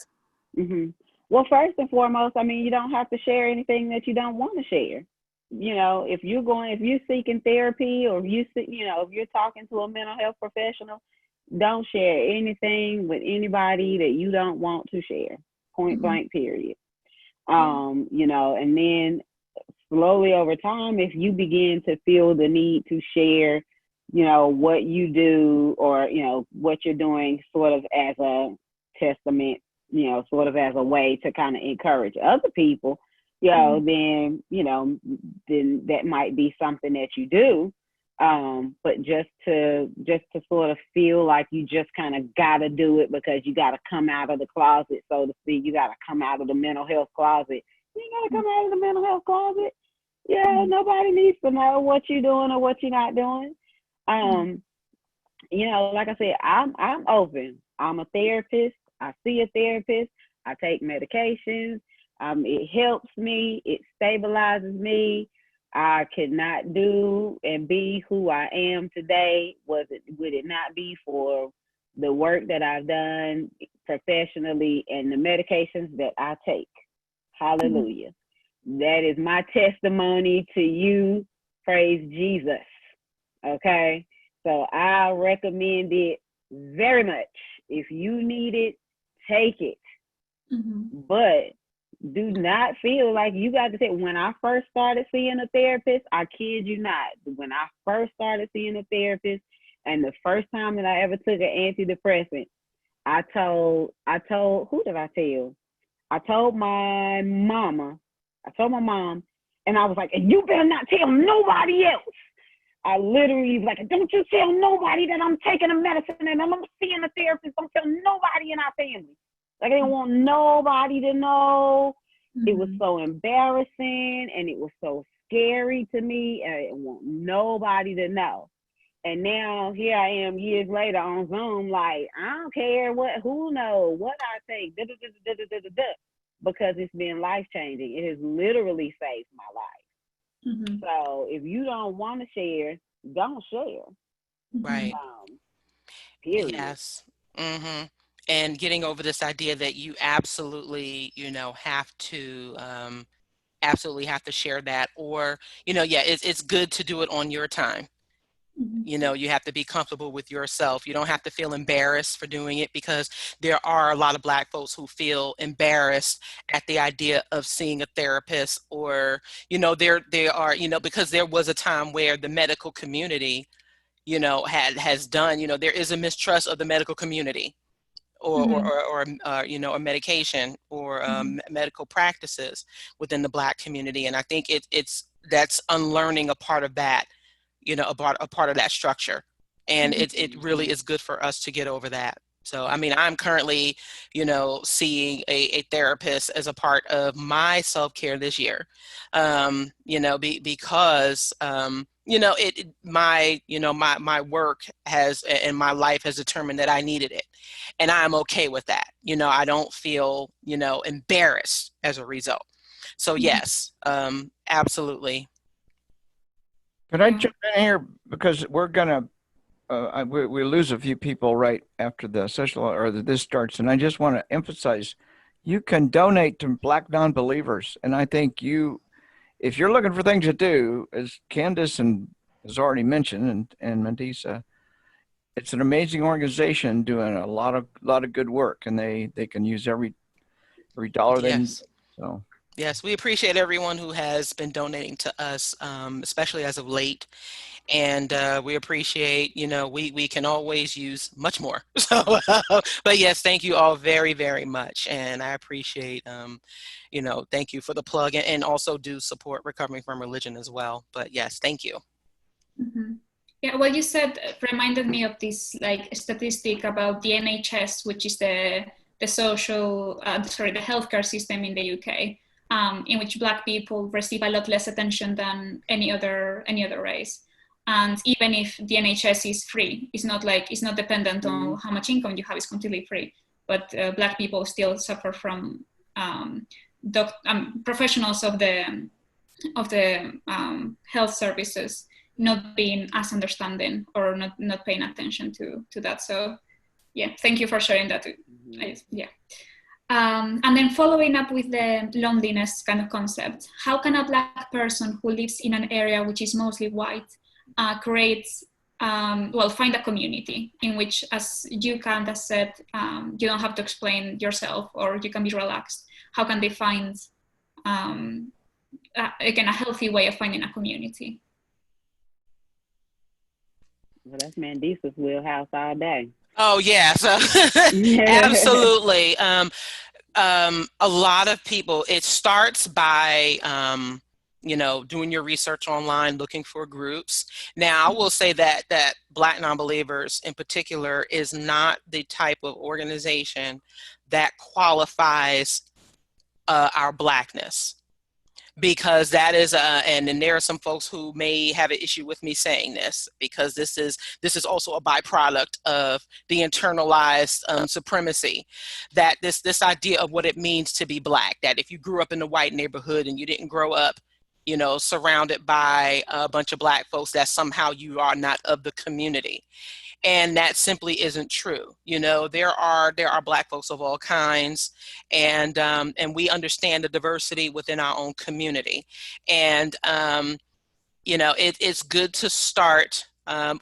Well, first and foremost, you don't have to share anything that you don't want to share. If you're seeking therapy, or if you're talking to a mental health professional, don't share anything with anybody that you don't want to share, point blank, period. And then slowly over time, if you begin to feel the need to share, what you do, or, what you're doing sort of as a testament, sort of as a way to kind of encourage other people, then that might be something that you do. But just to sort of feel like you just kind of gotta do it because you gotta come out of the closet, so to speak. You gotta come out of the mental health closet. You gotta come out of the mental health closet. Yeah, nobody needs to know what you're doing or what you're not doing. Like I said, I'm open. I'm a therapist. I see a therapist. I take medications. It helps me. It stabilizes me. I could not do and be who I am today would it not be for the work that I've done professionally and the medications that I take. Hallelujah. That is my testimony to you. Praise Jesus. Okay. So I recommend it very much. If you need it, take it. But do not feel like you got to say, when I first started seeing a therapist, I kid you not, when I first started seeing a therapist, and the first time that I ever took an antidepressant, I told, who did I tell? I told my mom, and I was like, and you better not tell nobody else. I literally was like, don't you tell nobody that I'm taking a medicine and I'm seeing a therapist. Don't tell nobody in our family. Like, I didn't want nobody to know. It was so embarrassing and it was so scary to me. I didn't want nobody to know. And now here I am years later on Zoom, like, I don't care who knows what I think, because it's been life changing. It has literally saved my life. So if you don't want to share, don't share. Right. Period. Yes. And getting over this idea that you absolutely, absolutely have to share that, or, it's good to do it on your time. You have to be comfortable with yourself. You don't have to feel embarrassed for doing it, because there are a lot of Black folks who feel embarrassed at the idea of seeing a therapist, or, there are, because there was a time where the medical community, has done, there is a mistrust of the medical community, or medication, or medical practices within the Black community. And I think that's unlearning a part of that, a part of that structure. And it really is good for us to get over that. So, I mean, I'm currently, seeing a therapist as a part of my self-care this year, because, my work has, and my life has determined that I needed it, and I'm okay with that. I don't feel, embarrassed as a result. So yes, absolutely. Can I jump in here, because we're gonna we lose a few people right after the social or this starts, and I just want to emphasize, you can donate to Black Nonbelievers, and I think if you're looking for things to do, as Candace has already mentioned, and Mandisa, it's an amazing organization doing a lot of good work, and they can use every dollar they need. So. Yes, we appreciate everyone who has been donating to us, especially as of late. And we appreciate, we can always use much more. So, but yes, thank you all very, very much. And I appreciate, thank you for the plug, and also do support Recovering from Religion as well. But yes, thank you. Yeah, what you said reminded me of this statistic about the NHS, which is the healthcare system in the UK. In which Black people receive a lot less attention than any other race. And even if the NHS is free, it's not dependent on how much income you have, it's completely free. But Black people still suffer from professionals of the health services not being as understanding, or not paying attention to that. So yeah, thank you for sharing that. And then following up with the loneliness kind of concept, how can a Black person who lives in an area which is mostly white find a community in which, as you, Candace, said, you don't have to explain yourself, or you can be relaxed? How can they find, again, a healthy way of finding a community? Well, that's Mandisa's wheelhouse all day. Oh, yeah. So absolutely. A lot of people, it starts by, doing your research online, looking for groups. Now, I will say that Black Nonbelievers in particular is not the type of organization that qualifies our Blackness. Because that is, and then there are some folks who may have an issue with me saying this, because this is also a byproduct of the internalized supremacy, that this idea of what it means to be Black, that if you grew up in a white neighborhood and you didn't grow up, surrounded by a bunch of Black folks, that somehow you are not of the community. And that simply isn't true. There are Black folks of all kinds, and we understand the diversity within our own community. And it's good to start. And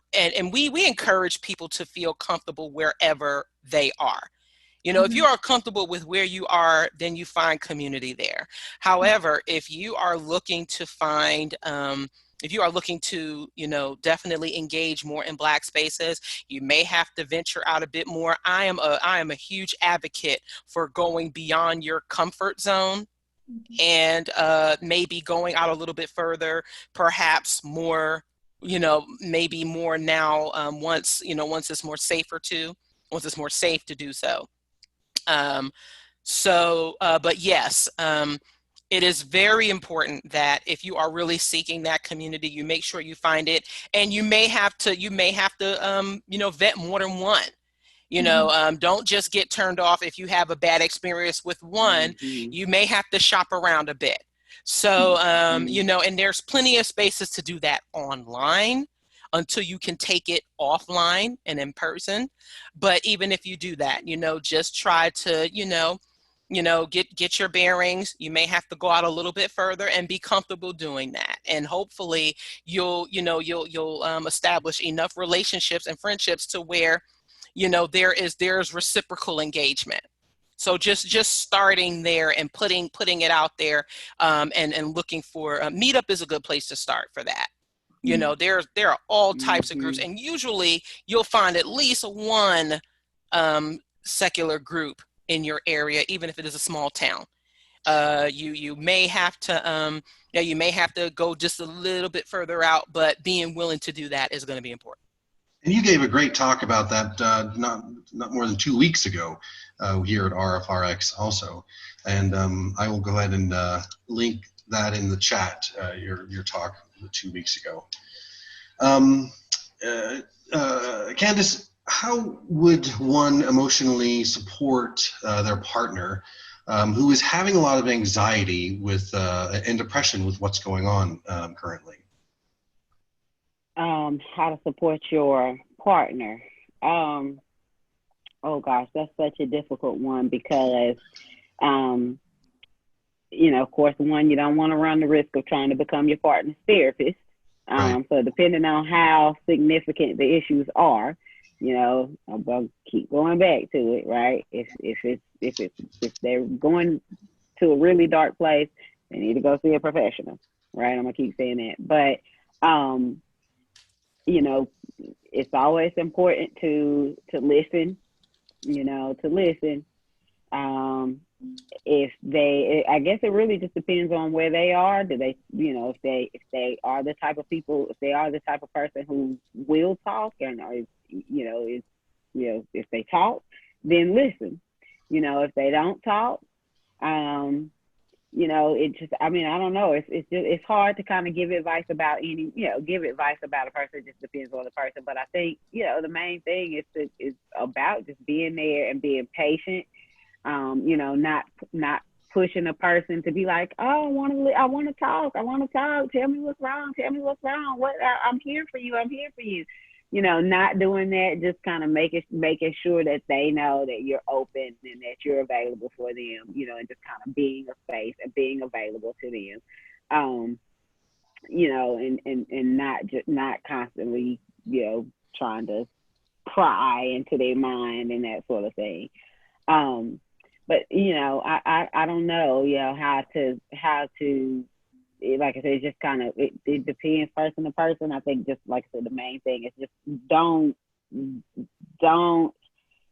we encourage people to feel comfortable wherever they are. If you are comfortable with where you are, then you find community there. However, if you are looking to find definitely engage more in Black spaces, you may have to venture out a bit more. I am a huge advocate for going beyond your comfort zone, and maybe going out a little bit further, perhaps more, maybe more now, once it's more safe to do so. But yes, it is very important that if you are really seeking that community, you make sure you find it, and you may have to you know, vet more than one. You know, don't just get turned off if you have a bad experience with one. You may have to shop around a bit. So, you know, and there's plenty of spaces to do that online until you can take it offline and in person. But even if you do that, you know, just try to, you know, get your bearings. You may have to go out a little bit further and be comfortable doing that. And hopefully you'll establish enough relationships and friendships to where, you know, there's reciprocal engagement. So just starting there and putting it out there, and looking for Meetup is a good place to start for that. You know, there are all types of groups, and usually you'll find at least one secular group in your area, even if it is a small town. You may have to you may have to go just a little bit further out, but being willing to do that is going to be important. And you gave a great talk about that not more than 2 weeks ago here at RfRx also. And I will go ahead and link that in the chat, your talk 2 weeks ago. Candace, how would one emotionally support their partner who is having a lot of anxiety with and depression with what's going on currently? How to support your partner. Oh gosh, that's such a difficult one because, you know, of course, one, you don't want to run the risk of trying to become your partner's therapist. Right. So depending on how significant the issues are, you know, I'll keep going back to it, right? If they're going to a really dark place, they need to go see a professional, right? I'm gonna keep saying that, but you know, it's always important to listen, you know, to listen. I guess it really just depends on where they are. Do they, you know, if they are the type of people, if they are the type of person who will talk, and if they talk, then listen. You know, if they don't talk, you know, it just, I mean, I don't know. It's hard to kind of give advice about give advice about a person. It just depends on the person. But I think, you know, the main thing is about just being there and being patient. You know, not pushing a person to be like, oh, I want to talk. Tell me what's wrong. I'm here for you. You know, not doing that, just kind of making sure that they know that you're open and that you're available for them, you know, and just kind of being a space and being available to them. You know, and not constantly, you know, trying to pry into their mind and that sort of thing. But, you know, I don't know, you know, how to, like I said, it's just kind of, it depends person to person. I think just like I said, the main thing is just don't,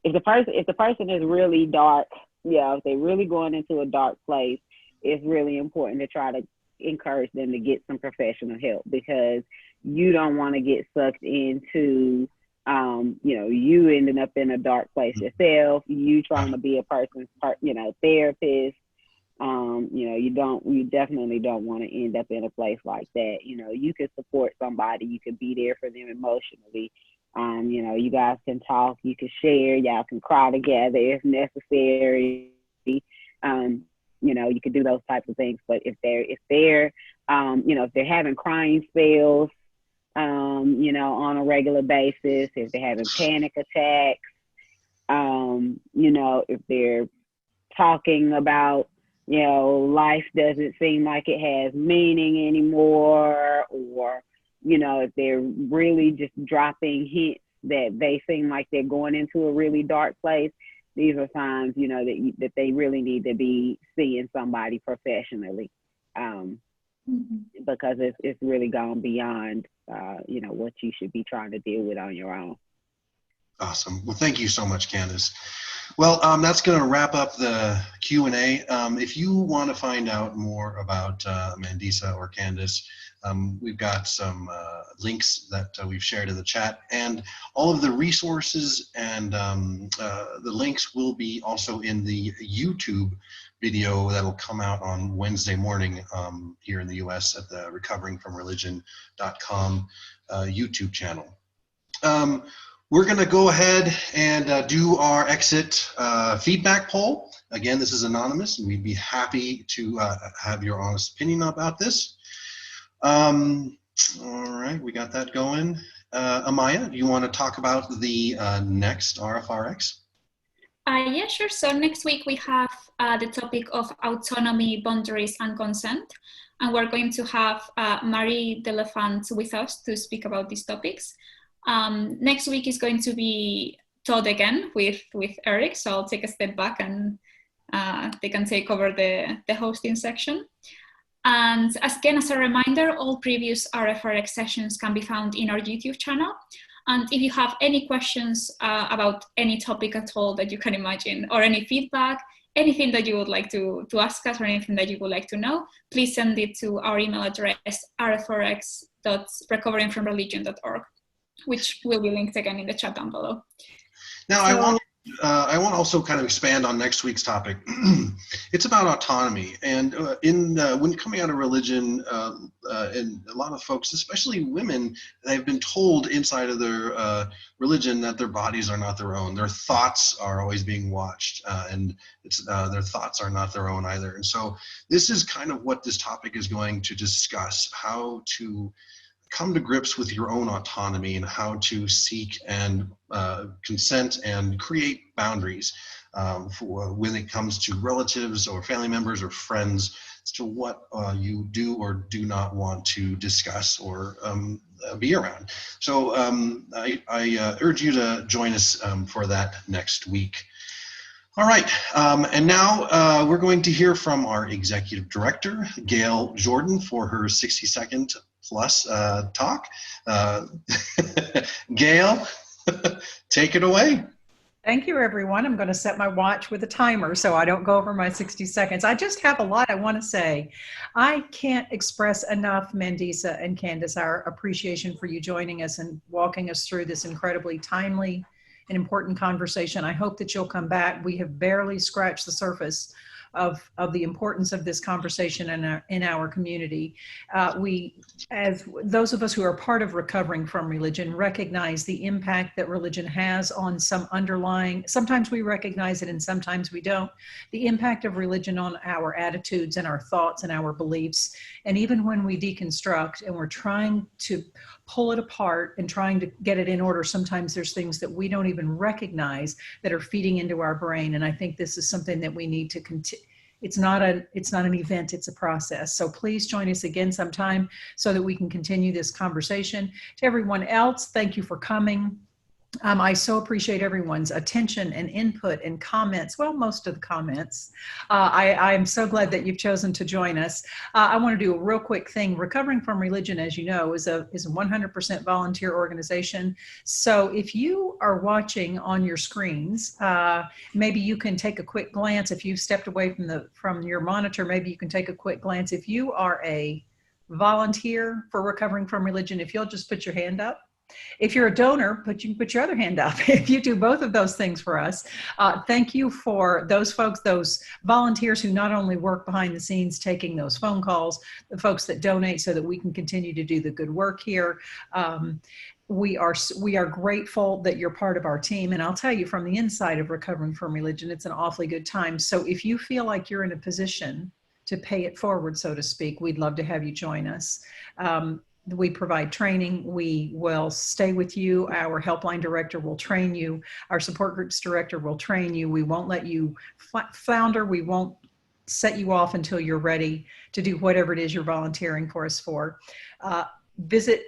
if the person is really dark, you know, if they're really going into a dark place, it's really important to try to encourage them to get some professional help, because you don't want to get sucked into, you know, you ending up in a dark place yourself, you trying to be a person's therapist. You know, you definitely don't want to end up in a place like that. You know, you can support somebody, you can be there for them emotionally. You know, you guys can talk, you can share, y'all can cry together if necessary. You know, you can do those types of things. But if they're you know, if they're having crying spells, you know, on a regular basis, if they're having panic attacks, you know, if they're talking about, you know, life doesn't seem like it has meaning anymore, or, you know, if they're really just dropping hints that they seem like they're going into a really dark place, these are signs, you know, that they really need to be seeing somebody professionally, because it's really gone beyond, you know, what you should be trying to deal with on your own. Awesome. Well, thank you so much, Candace. Well, that's going to wrap up the Q&A. If you want to find out more about Mandisa or Candace, we've got some links that we've shared in the chat, and all of the resources and the links will be also in the YouTube video that'll come out on Wednesday morning here in the US at the recoveringfromreligion.com YouTube channel. We're going to go ahead and do our exit feedback poll. Again, this is anonymous, and we'd be happy to have your honest opinion about this. All right, we got that going. Amaya, do you want to talk about the next RfRx? Yeah, sure. So next week we have the topic of autonomy, boundaries, and consent. And we're going to have Marie Delefant with us to speak about these topics. Next week is going to be Todd again with Eric. So I'll take a step back and they can take over the hosting section. And again, as a reminder, all previous RfRx sessions can be found in our YouTube channel. And if you have any questions about any topic at all that you can imagine, or any feedback, anything that you would like to ask us, or anything that you would like to know, please send it to our email address, rfrx.recoveringfromreligion.org, which will be linked again in the chat down below. Now, I want to also kind of expand on next week's topic. It's about autonomy, and when coming out of religion, and a lot of folks, especially women, they've been told inside of their religion that their bodies are not their own. Their thoughts are always being watched, and their thoughts are not their own either. And so this is kind of what this topic is going to discuss: how to come to grips with your own autonomy and how to seek and consent and create boundaries for when it comes to relatives or family members or friends as to what you do or do not want to discuss or be around. So I urge you to join us for that next week. All right, and now we're going to hear from our Executive Director, Gayle Jordan, for her 60-second plus talk. Gayle, take it away. Thank you, everyone. I'm going to set my watch with a timer so I don't go over my 60 seconds. I just have a lot I want to say. I can't express enough, Mandisa and Candace, our appreciation for you joining us and walking us through this incredibly timely and important conversation. I hope that you'll come back. We have barely scratched the surface of the importance of this conversation in our community. We, as those of us who are part of recovering from religion, recognize the impact that religion has on some underlying, sometimes we recognize it and sometimes we don't, the impact of religion on our attitudes and our thoughts and our beliefs. And even when we deconstruct and we're trying to pull it apart and trying to get it in order, sometimes there's things that we don't even recognize that are feeding into our brain. And I think this is something that we need to continue. It's not an event, it's a process. So please join us again sometime so that we can continue this conversation. To everyone else, thank you for coming. I so appreciate everyone's attention and input and comments. Well, most of the comments. I'm so glad that you've chosen to join us. I want to do a real quick thing. Recovering from Religion, as you know, is a 100% volunteer organization. So if you are watching on your screens, maybe you can take a quick glance. If you've stepped away from your monitor, maybe you can take a quick glance. If you are a volunteer for Recovering from Religion, if you'll just put your hand up. If you're a donor, you can put your other hand up. If you do both of those things for us, thank you for those folks, those volunteers who not only work behind the scenes taking those phone calls, the folks that donate so that we can continue to do the good work here. We are grateful that you're part of our team. And I'll tell you, from the inside of Recovering from Religion, it's an awfully good time. So if you feel like you're in a position to pay it forward, so to speak, we'd love to have you join us. We provide training. We will stay with you. Our helpline director will train you. Our support groups director will train you. We won't let you flounder. We won't set you off until you're ready to do whatever it is you're volunteering for us for. Visit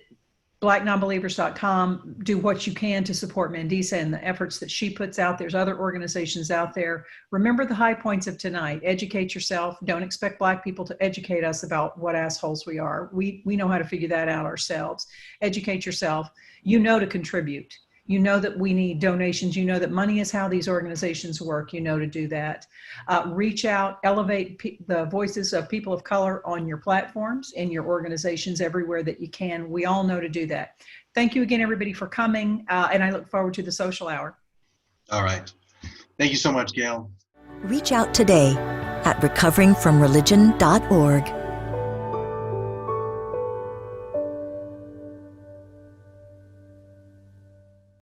blacknonbelievers.com. Do what you can to support Mandisa and the efforts that she puts out. There's other organizations out there. Remember the high points of tonight. Educate yourself. Don't expect Black people to educate us about what assholes we are. We know how to figure that out ourselves. Educate yourself. You know to contribute. You know that we need donations. You know that money is how these organizations work. You know to do that. Reach out, elevate the voices of people of color on your platforms, in your organizations, everywhere that you can. We all know to do that. Thank you again, everybody, for coming. And I look forward to the social hour. All right. Thank you so much, Gayle. Reach out today at recoveringfromreligion.org.